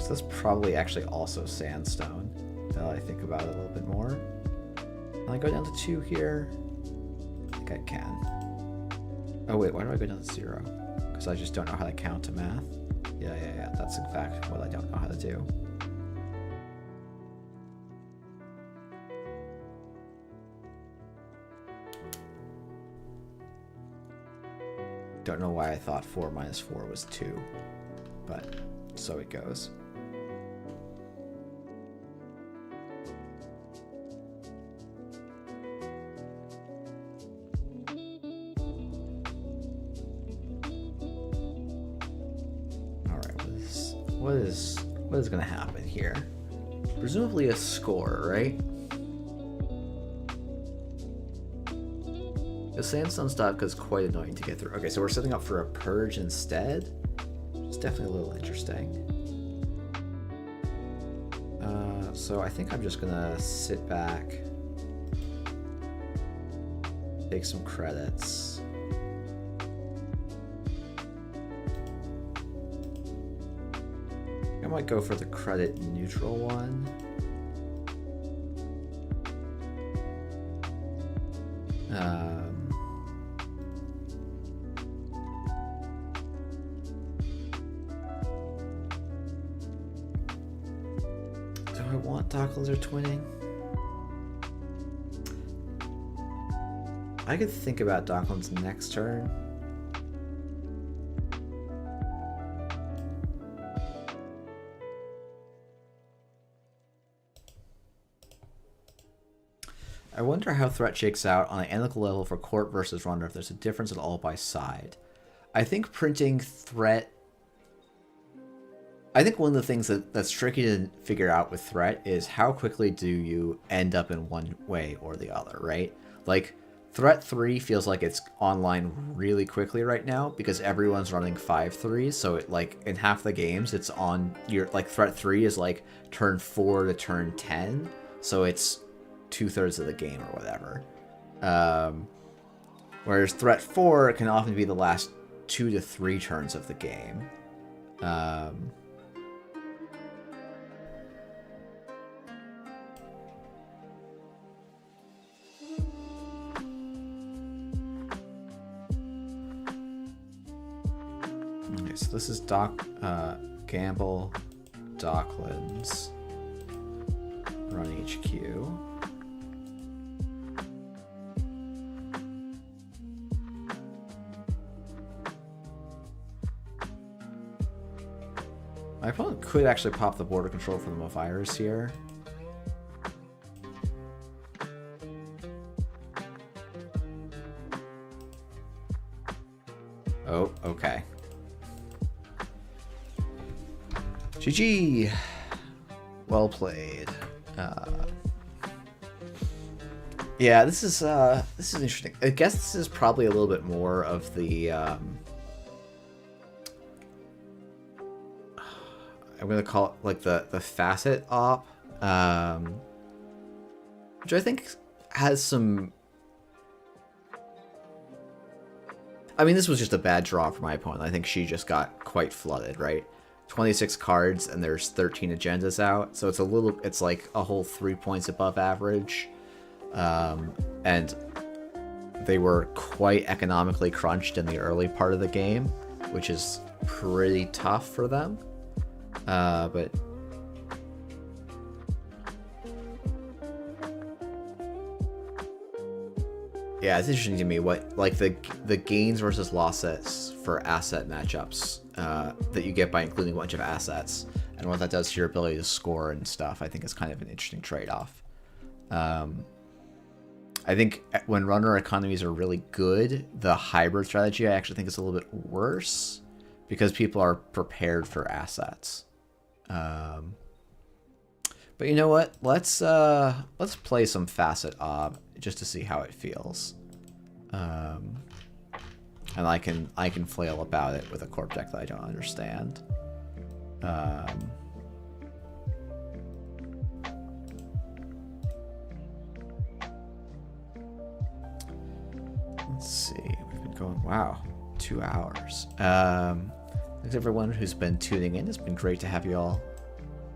[SPEAKER 1] because that's probably actually also sandstone. Now that I think about it a little bit more. Can I go down to 2 here? I think I can. Oh wait, why do I go down to 0? Because I just don't know how to count to math. Yeah. That's in fact what I don't know how to do. Don't know why I thought 4 minus 4 was 2, but so it goes. What is going to happen here? Presumably a score, right? The sandstone stock is quite annoying to get through. Okay, so we're setting up for a purge instead. It's definitely a little interesting. So I think I'm just gonna sit back, take some credits. I might go for the credit neutral one. Do I want Docklands or twinning? I could think about Docklands next turn. I wonder how threat shakes out on an analytical level for court versus runner if there's a difference at all by side. I think printing threat... I think one of the things that's tricky to figure out with threat is how quickly do you end up in one way or the other, right? Like, threat 3 feels like it's online really quickly right now because everyone's running 5-3s, so it, like, in half the games it's on your... Like, threat 3 is like turn 4 to turn 10, so it's 2/3 of the game or whatever. Whereas threat 4 can often be the last 2 to 3 turns of the game. Okay, so this is Gamble, Docklands, Run HQ. My opponent could actually pop the border control for the Movirus here. Oh, okay. GG! Well played. Yeah, this is interesting. I guess this is probably a little bit more of the I'm gonna call it like the facet op, which I think has some. I mean, this was just a bad draw for my opponent. I think she just got quite flooded, right? 26 cards and there's 13 agendas out, so it's like a whole 3 points above average, and they were quite economically crunched in the early part of the game, which is pretty tough for them. But yeah, it's interesting to me what like the gains versus losses for asset matchups that you get by including a bunch of assets, and what that does to your ability to score and stuff. I think is kind of an interesting trade-off. I think when runner economies are really good, the hybrid strategy I actually think is a little bit worse because people are prepared for assets. But you know what? Let's play some Facet Ob just to see how it feels. And I can flail about it with a corp deck that I don't understand. Let's see. We've been going, wow, 2 hours. Thanks everyone who's been tuning in. It's been great to have you all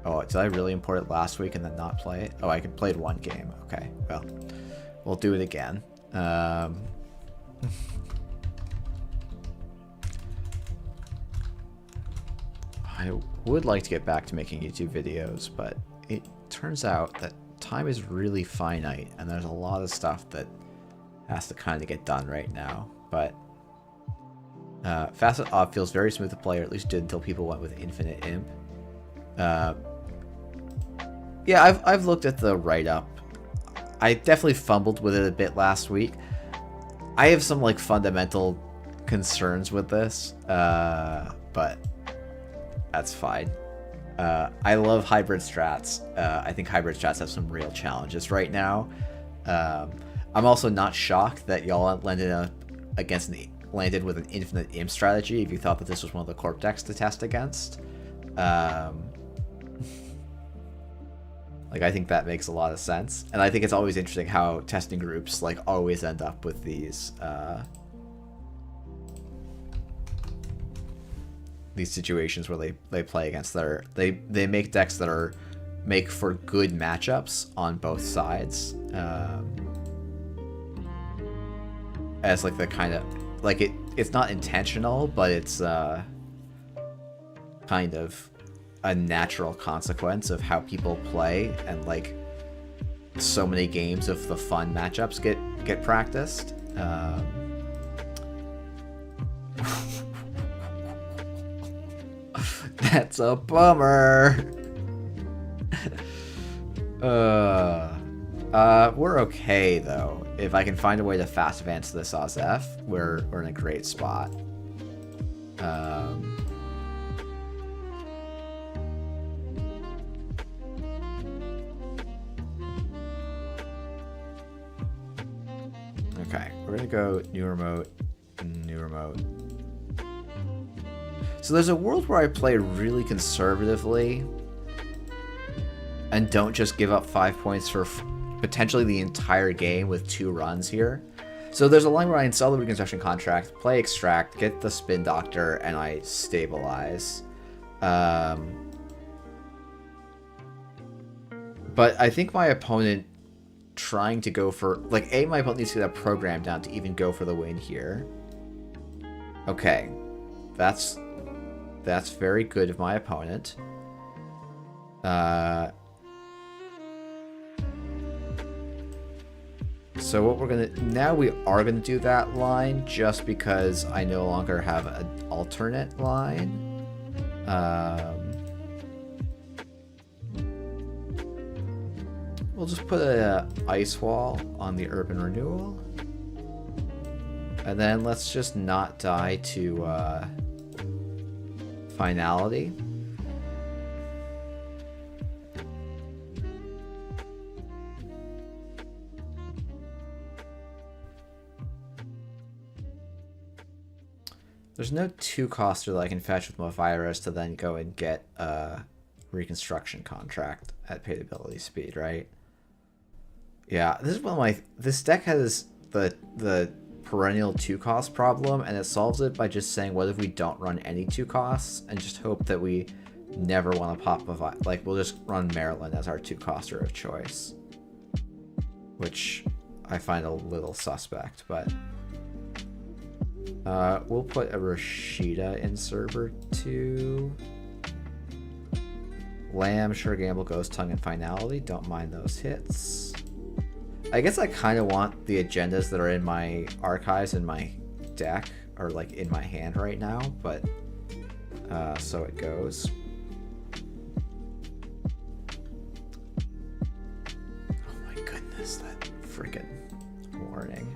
[SPEAKER 1] Oh, did I really import it last week and then not play it? Oh, I played one game. Okay, well, we'll do it again. I would like to get back to making YouTube videos, but it turns out that time is really finite, and there's a lot of stuff that has to kind of get done right now. But Facet Off feels very smooth to play, or at least did until people went with Infinite Imp. Yeah, I've looked at the write-up. I definitely fumbled with it a bit last week. I have some like fundamental concerns with this, but that's fine. I love hybrid strats. I think hybrid strats have some real challenges right now. I'm also not shocked that y'all landed with an infinite imp strategy if you thought that this was one of the corp decks to test against. Like, I think that makes a lot of sense, and I think it's always interesting how testing groups like always end up with these situations where they play against they make decks that make for good matchups on both sides, as like the kind of like it's not intentional, but it's kind of a natural consequence of how people play, and like so many games of the fun matchups get practiced. That's a bummer. We're okay though. If I can find a way to fast advance this Ozef, we're in a great spot. Okay, we're gonna go new remote. So there's a world where I play really conservatively and don't just give up 5 points for potentially the entire game with 2 runs here. So there's a line where I install the reconstruction contract, play extract, get the spin doctor, and I stabilize. But I think my opponent trying to go for like my opponent needs to get a program down to even go for the win here. Okay, that's very good of my opponent. So what we are gonna do that line just because I no longer have an alternate line. We'll just put a ice wall on the urban renewal, and then let's just not die to finality. There's no 2-coster that I can fetch with my virus to then go and get a reconstruction contract at paid ability speed, right? Yeah, this is one of my... This deck has the perennial 2-cost problem, and it solves it by just saying, what if we don't run any 2 costs and just hope that we never want to pop a... Like, we'll just run Maryland as our 2-coster of choice. Which I find a little suspect, but... we'll put a Rashida in server 2. Lamb, Sure Gamble, Ghost Tongue, and Finality. Don't mind those hits. I guess I kind of want the agendas that are in my archives in my deck, or like in my hand right now, but so it goes. Oh my goodness, that freaking warning.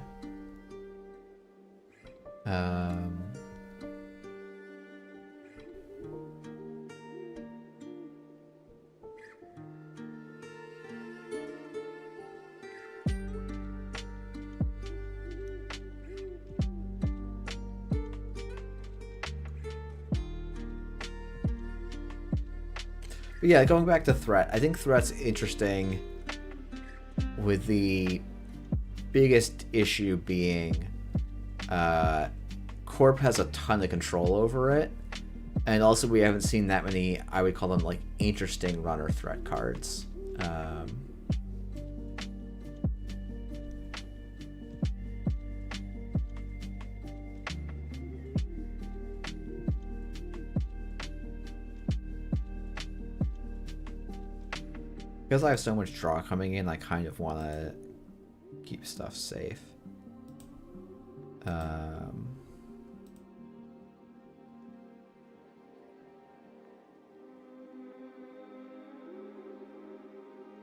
[SPEAKER 1] But yeah, going back to Threat, I think Threat's interesting with the biggest issue being Corp has a ton of control over it, And also we haven't seen that many, I would call them like interesting runner threat cards. Because I have so much draw coming in, I kind of want to keep stuff safe.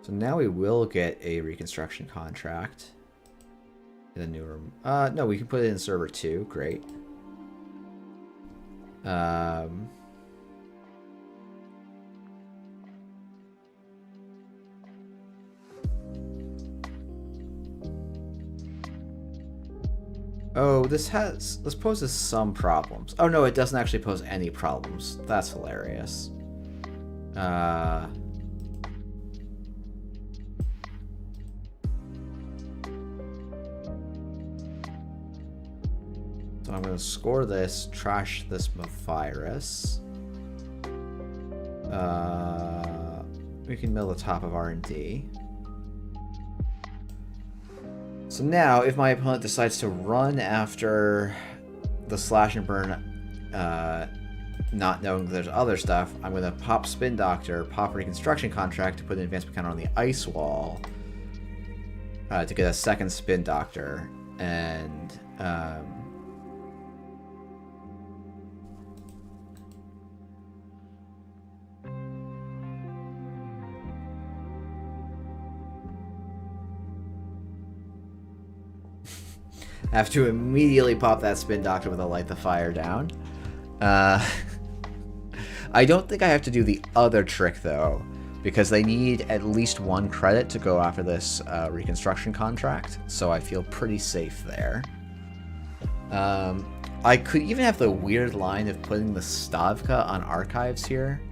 [SPEAKER 1] So now we will get a reconstruction contract in a new room. No, we can put it in server 2. Great. Oh, this poses some problems. Oh no, it doesn't actually pose any problems. That's hilarious. So I'm going to score this, trash this virus. We can mill the top of R&D. So now, if my opponent decides to run after the slash and burn, not knowing there's other stuff, I'm going to pop Spin Doctor, pop Reconstruction Contract to put an advancement counter on the ice wall to get a second Spin Doctor, and I have to immediately pop that Spin Doctor with a Light the Fire down. I don't think I have to do the other trick, though, because they need at least 1 credit to go after this reconstruction contract, so I feel pretty safe there. I could even have the weird line of putting the Stavka on archives here.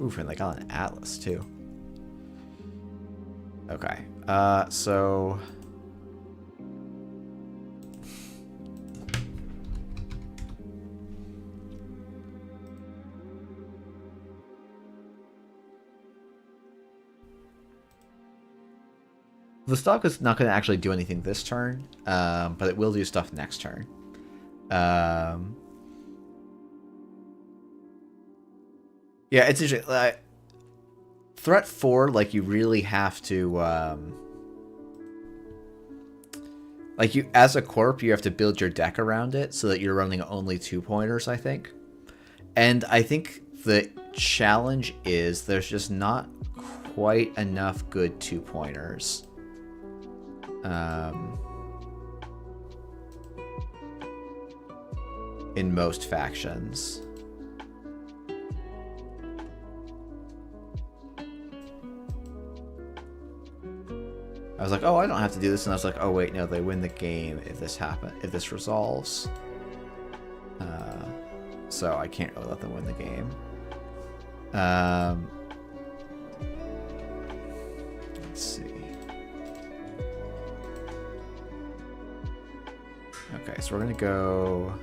[SPEAKER 1] Oof, and they got an Atlas, too. Okay, so... The stock is not going to actually do anything this turn, but it will do stuff next turn. Yeah, it's interesting. Threat 4, like, you really have to, like, you, as a corp, you have to build your deck around it so that you're running only 2-pointers, I think. And I think the challenge is there's just not quite enough good 2-pointers. In most factions. I was like, oh, I don't have to do this, and I was like, oh wait, no, they win the game if this resolves. So I can't really let them win the game. Let's see. Okay, so we're gonna go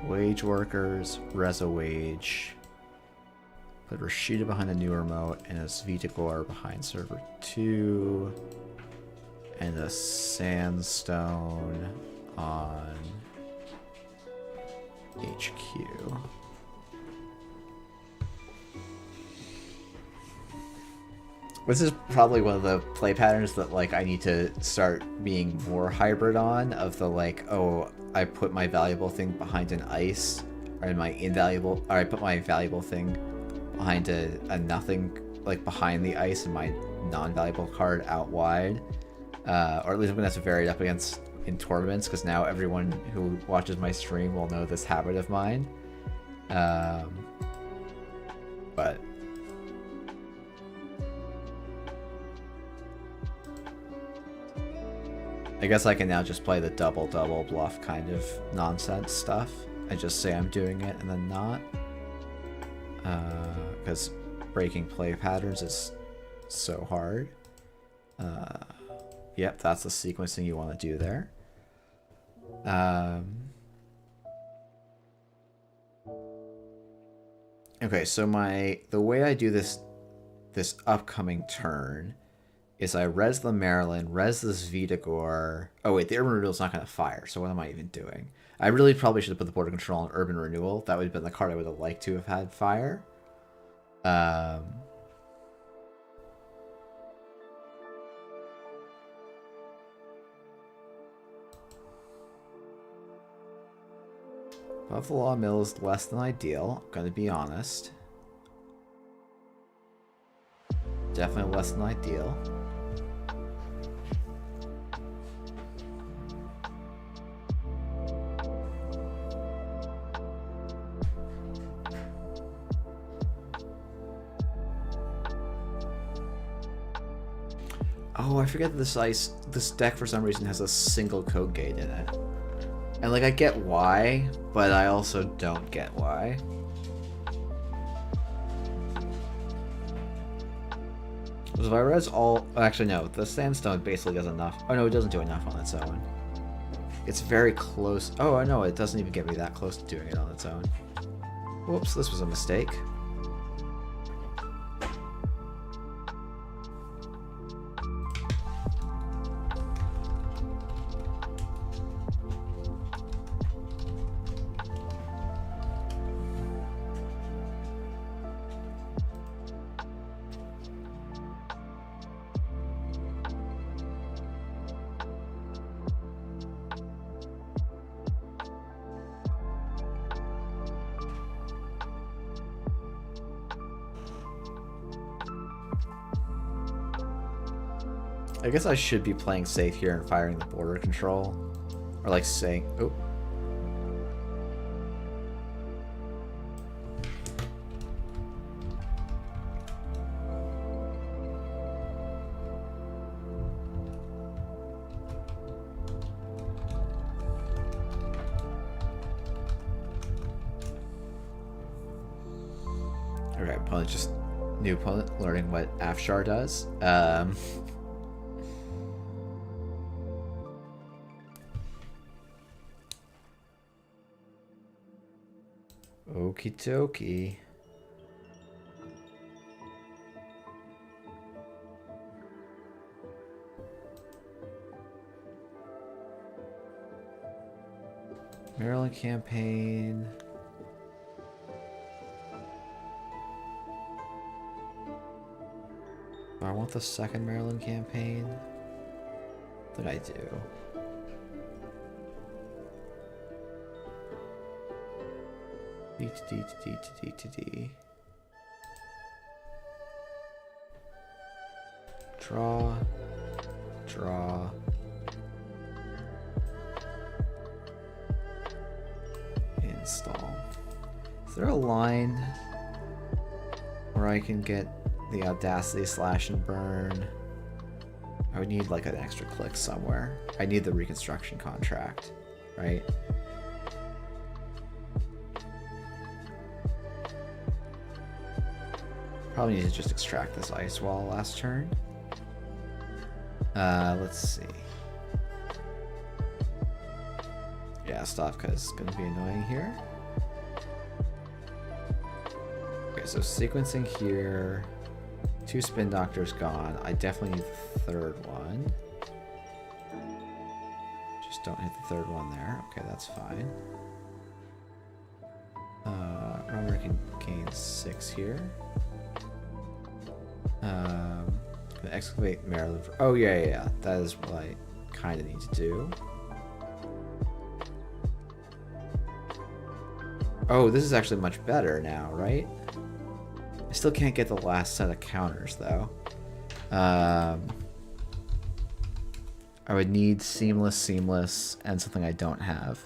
[SPEAKER 1] wage workers, Reza wage. Put Rashida behind the new remote and a Svitagor behind server 2. And a Sandstone on HQ. This is probably one of the play patterns that, like, I need to start being more hybrid on, of the, like, oh, I put my valuable thing behind an ice, or my invaluable, or I put my valuable thing behind a nothing, like, behind the ice, and my non-valuable card out wide. Or at least I'm gonna have to vary it up against in tournaments, because now everyone who watches my stream will know this habit of mine. But I guess I can now just play the double-double bluff kind of nonsense stuff. I just say I'm doing it and then not. Because breaking play patterns is so hard. Yep, that's the sequencing you want to do there. Okay, so the way I do this upcoming turn is I res the Maryland, res this Vitagor. Oh wait, the Urban Renewal's not going to fire, so what am I even doing? I really probably should have put the Border Control on Urban Renewal. That would have been the card I would have liked to have had fire. Buffalo Mill is less than ideal, I'm gonna be honest. Definitely less than ideal. Oh, I forget that this deck for some reason has a single code gate in it. And like I get why, but I also don't get why. Because if I res all... Actually, no. The Sandstone basically does enough. Oh, no, it doesn't do enough on its own. It's very close. Oh, I know. It doesn't even get me that close to doing it on its own. Whoops, this was a mistake. I guess I should be playing safe here and firing the border control. Or like saying... Oh. Okay, opponent just... New opponent learning what Afshar does. Okie dokie. Maryland campaign. Do I want the second Maryland campaign? I think I do. D. Draw. Install. Is there a line where I can get the Audacity slash and burn? I would need like an extra click somewhere. I need the reconstruction contract, right? Probably need to just extract this ice wall last turn. Let's see. Yeah, Stavka is going to be annoying here. Okay, so sequencing here. 2 spin doctors gone. I definitely need the third one. Just don't hit the third one there. Okay, that's fine. Runner can gain 6 here. Gonna excavate Maryland. Oh yeah. That is what I kind of need to do. Oh, this is actually much better now, right? I still can't get the last set of counters though. I would need seamless, and something I don't have.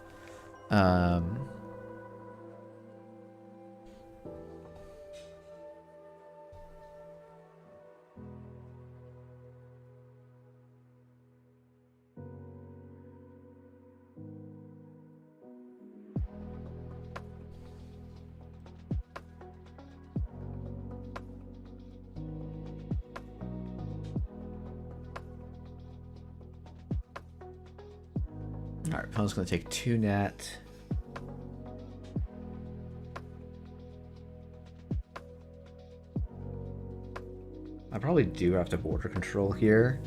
[SPEAKER 1] Alright, opponent's going to take 2 net. I probably do have to border control here.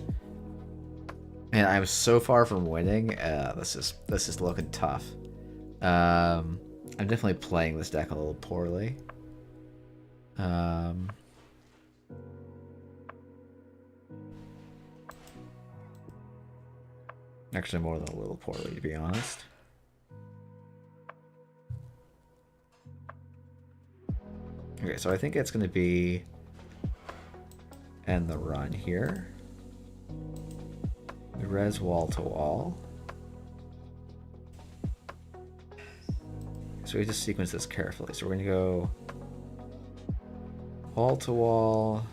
[SPEAKER 1] And I'm so far from winning. This is looking tough. I'm definitely playing this deck a little poorly. Actually, more than a little poorly, to be honest. Okay, so I think it's going to be end the run here. We res wall to wall. So we just sequence this carefully. So we're going to go wall to wall.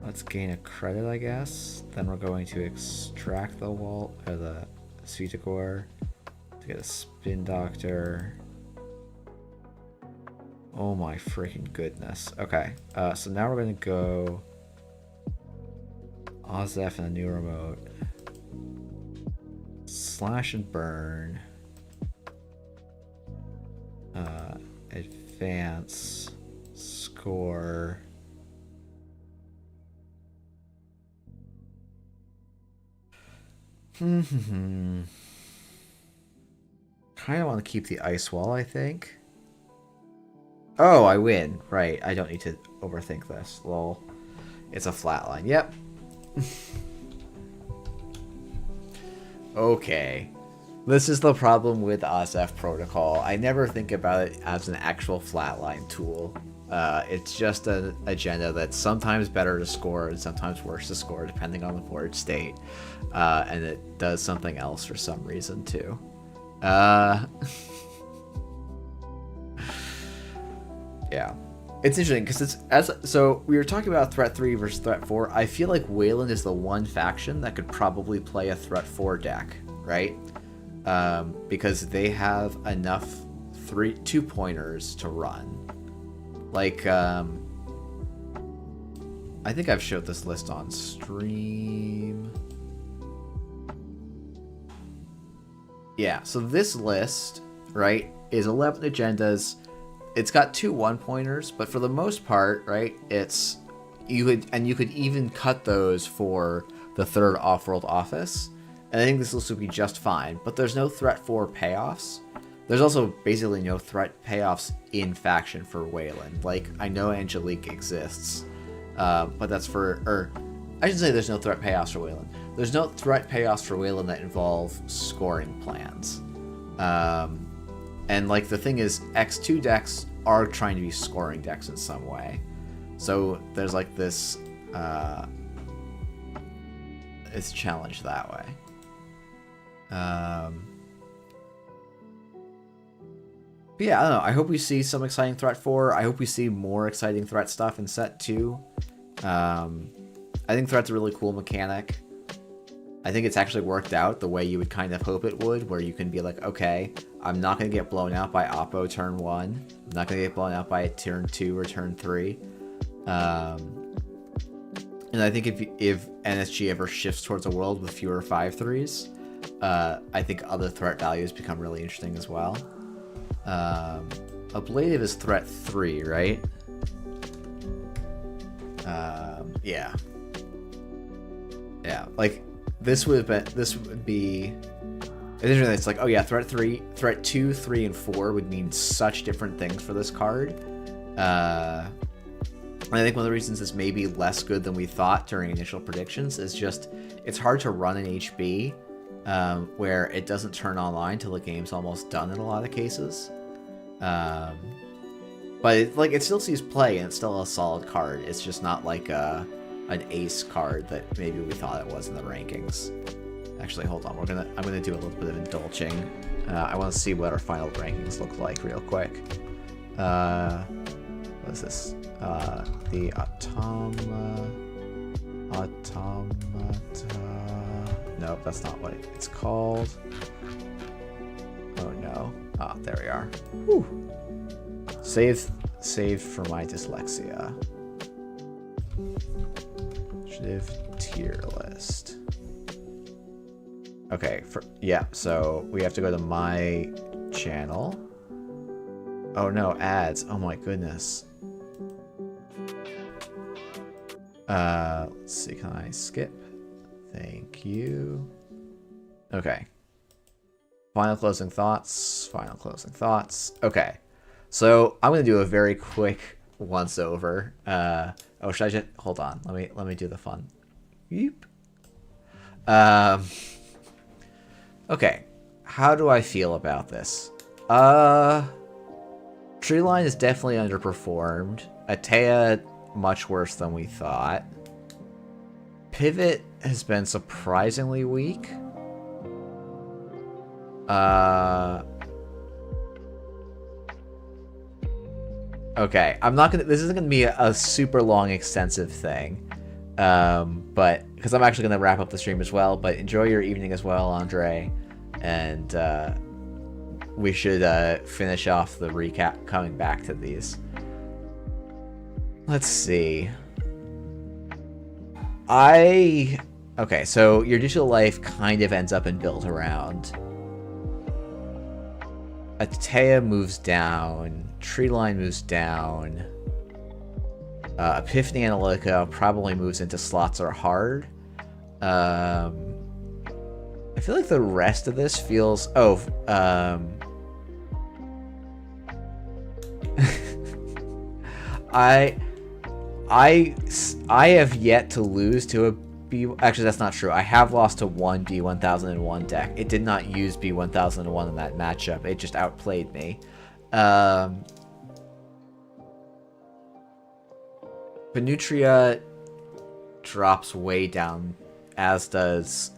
[SPEAKER 1] Let's gain a credit, I guess. Then we're going to extract the wall, or the Sweetacor, to get a Spin Doctor. Oh my freaking goodness. Okay, so now we're going to go Ozef and a new remote. Slash and burn. Advance. Score. Kind of want to keep the ice wall, I think. Oh, I win. Right, I don't need to overthink this. Lol. It's a flatline. Yep. Okay. This is the problem with OSF protocol. I never think about it as an actual flatline tool. It's just an agenda that's sometimes better to score and sometimes worse to score depending on the board state. And it does something else for some reason too. Yeah. It's interesting because so we were talking about threat 3 versus threat 4. I feel like Wayland is the one faction that could probably play a threat 4 deck, right? Because they have enough 2-pointers to run. Like, I think I've showed this list on stream. Yeah, so this list, right, is 11 agendas. It's got 2 1-pointers, but for the most part, right, you could even cut those for the 3rd off-world office. And I think this list would be just fine, but there's no threat 4 payoffs. There's also basically no threat payoffs in faction for Wayland. Like, I know Angelique exists, but that's or I should say there's no threat payoffs for Wayland. There's no threat payoffs for Wayland that involve scoring plans. And like the thing is, X2 decks are trying to be scoring decks in some way. So there's like this, it's challenged that way. But yeah, I don't know. I hope we see some exciting threat 4. I hope we see more exciting threat stuff in set 2. I think threat's a really cool mechanic. I think it's actually worked out the way you would kind of hope it would, where you can be like, okay, I'm not going to get blown out by Oppo turn 1. I'm not going to get blown out by turn 2 or turn 3. And I think if NSG ever shifts towards a world with fewer 5/3s, I think other threat values become really interesting as well. Ablative is threat 3, right? Yeah. Yeah, like this would be it's like, oh yeah, threat 2, 3, and 4 would mean such different things for this card. And I think one of the reasons this may be less good than we thought during initial predictions is just it's hard to run an HB where it doesn't turn online till the game's almost done in a lot of cases. But it still sees play and it's still a solid card. It's just not like an ace card that maybe we thought it was in the rankings. Actually, hold on. I'm gonna do a little bit of indulging. I want to see what our final rankings look like real quick. What is this? The automata. Nope, that's not what it's called. Oh no. Ah, there we are. Whew. Saved for my dyslexia. Initiative tier list. Okay, yeah, so we have to go to my channel. Oh no, ads. Oh my goodness. Let's see, can I skip? Thank you. Okay. Final closing thoughts. Final closing thoughts. Okay. So I'm gonna do a very quick once over. Oh, should I just hold on? Let me do the fun. Yeep. Okay. How do I feel about this? Treeline is definitely underperformed. Atea, much worse than we thought. Pivot has been surprisingly weak. Okay, I'm not gonna. This isn't gonna be a super long, extensive thing, but because I'm actually gonna wrap up the stream as well. But enjoy your evening as well, Andre, and we should finish off the recap coming back to these. Let's see. Okay, so your digital life kind of ends up in build around. Atea moves down. Treeline moves down. Epiphany Analytica probably moves into slots are hard. I feel like the rest of this feels... Oh, I have yet to lose to a B... Actually, that's not true. I have lost to one B1001 deck. It did not use B1001 in that matchup. It just outplayed me. Benutria drops way down, as does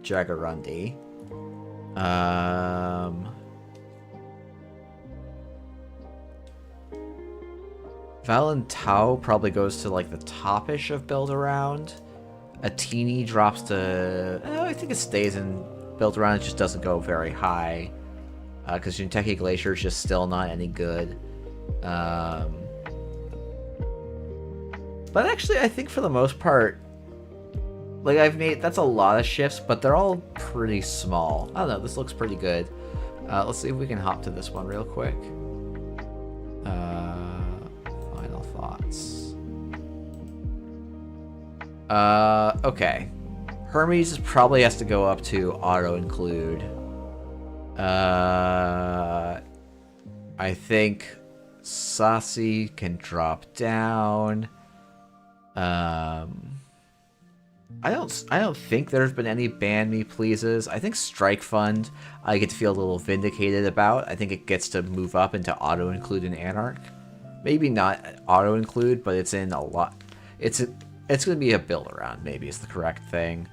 [SPEAKER 1] Jagarundi. Valentau probably goes to like the top-ish of build around. Atini drops to... I think it stays in build around. It just doesn't go very high. Because Jinteki Glacier is just still not any good. But actually, I think for the most part, like that's a lot of shifts, but they're all pretty small. I don't know, this looks pretty good. Let's see if we can hop to this one real quick. Final thoughts. Okay. Hermes probably has to go up to auto-include. I think Sassi can drop down. I don't think there's been any ban me pleases. I think Strike Fund I get to feel a little vindicated about. I think it gets to move up into auto include in Anarch. Maybe not auto include, but it's in a lot. It's gonna be a build around. Maybe is the correct thing.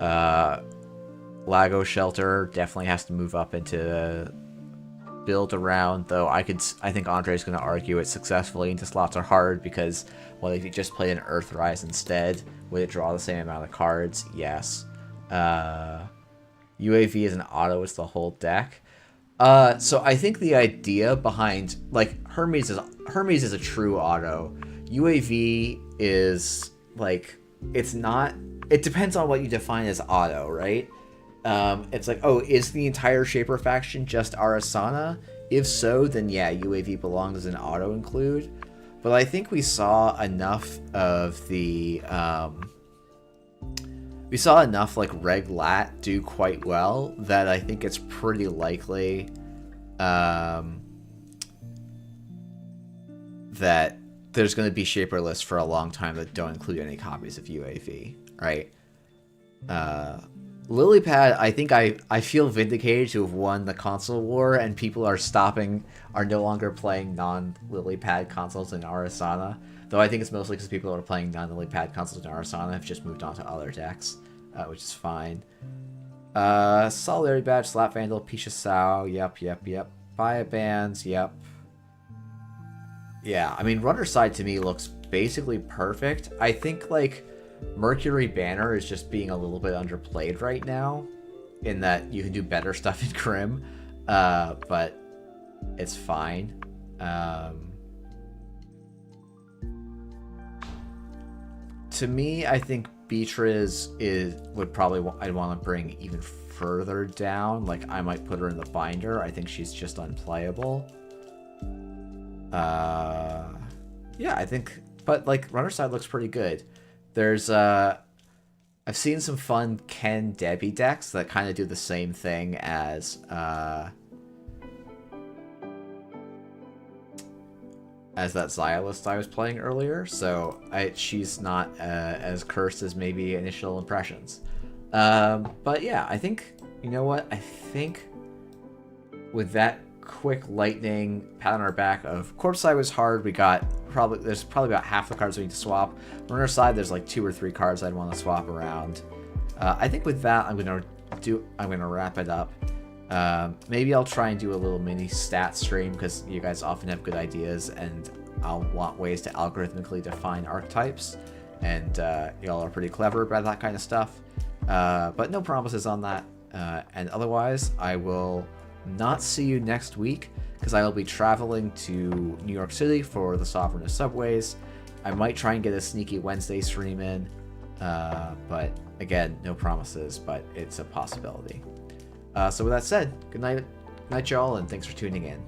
[SPEAKER 1] Lago Shelter definitely has to move up into build around, though I think Andre's going to argue it successfully into slots are hard because, well, if you just played an Earthrise instead, would it draw the same amount of cards? Yes. UAV is an auto, it's the whole deck. So I think the idea behind, like, Hermes is a true auto. UAV is, like, it's not, it depends on what you define as auto, right? It's like, oh, is the entire Shaper faction just Arasana? If so, then yeah, UAV belongs as an auto-include. But I think we saw enough of the... we saw enough, like, Reg Lat do quite well that I think it's pretty likely that there's going to be Shaper lists for a long time that don't include any copies of UAV, right? Lilypad, I think I feel vindicated to have won the console war, and people are no longer playing non-Lilypad consoles in Arasana. Though I think it's mostly because people who are playing non-Lilypad consoles in Arasana have just moved on to other decks, which is fine. Solidarity Badge, Slap Vandal, Pisha Sao, yep. Fire Bands, yep. Yeah, I mean, Runner Side to me looks basically perfect. I think, like, Mercury Banner is just being a little bit underplayed right now, in that you can do better stuff in Crim, but it's fine. To me, I think Beatriz would probably I'd want to bring even further down. Like, I might put her in the binder. I think she's just unplayable. Yeah, I think, but like runner side looks pretty good. There's I've seen some fun Ken Debbie decks that kind of do the same thing as that Xayah list I was playing earlier, so she's not as cursed as maybe initial impressions. But yeah, I think, you know what? I think with that quick lightning pat on our back of Corpse Side was hard, there's probably about half the cards we need to swap. Runner side, there's like 2 or 3 cards I'd want to swap around. I think with that, I'm gonna wrap it up. Maybe I'll try and do a little mini stat stream, because you guys often have good ideas, and I'll want ways to algorithmically define archetypes, and y'all are pretty clever about that kind of stuff. But no promises on that. And otherwise, I will not see you next week, because I will be traveling to New York City for the Sovereign of Subways. I might try and get a sneaky Wednesday stream in, but again, no promises, but it's a possibility. So with that said, good night y'all, and thanks for tuning in.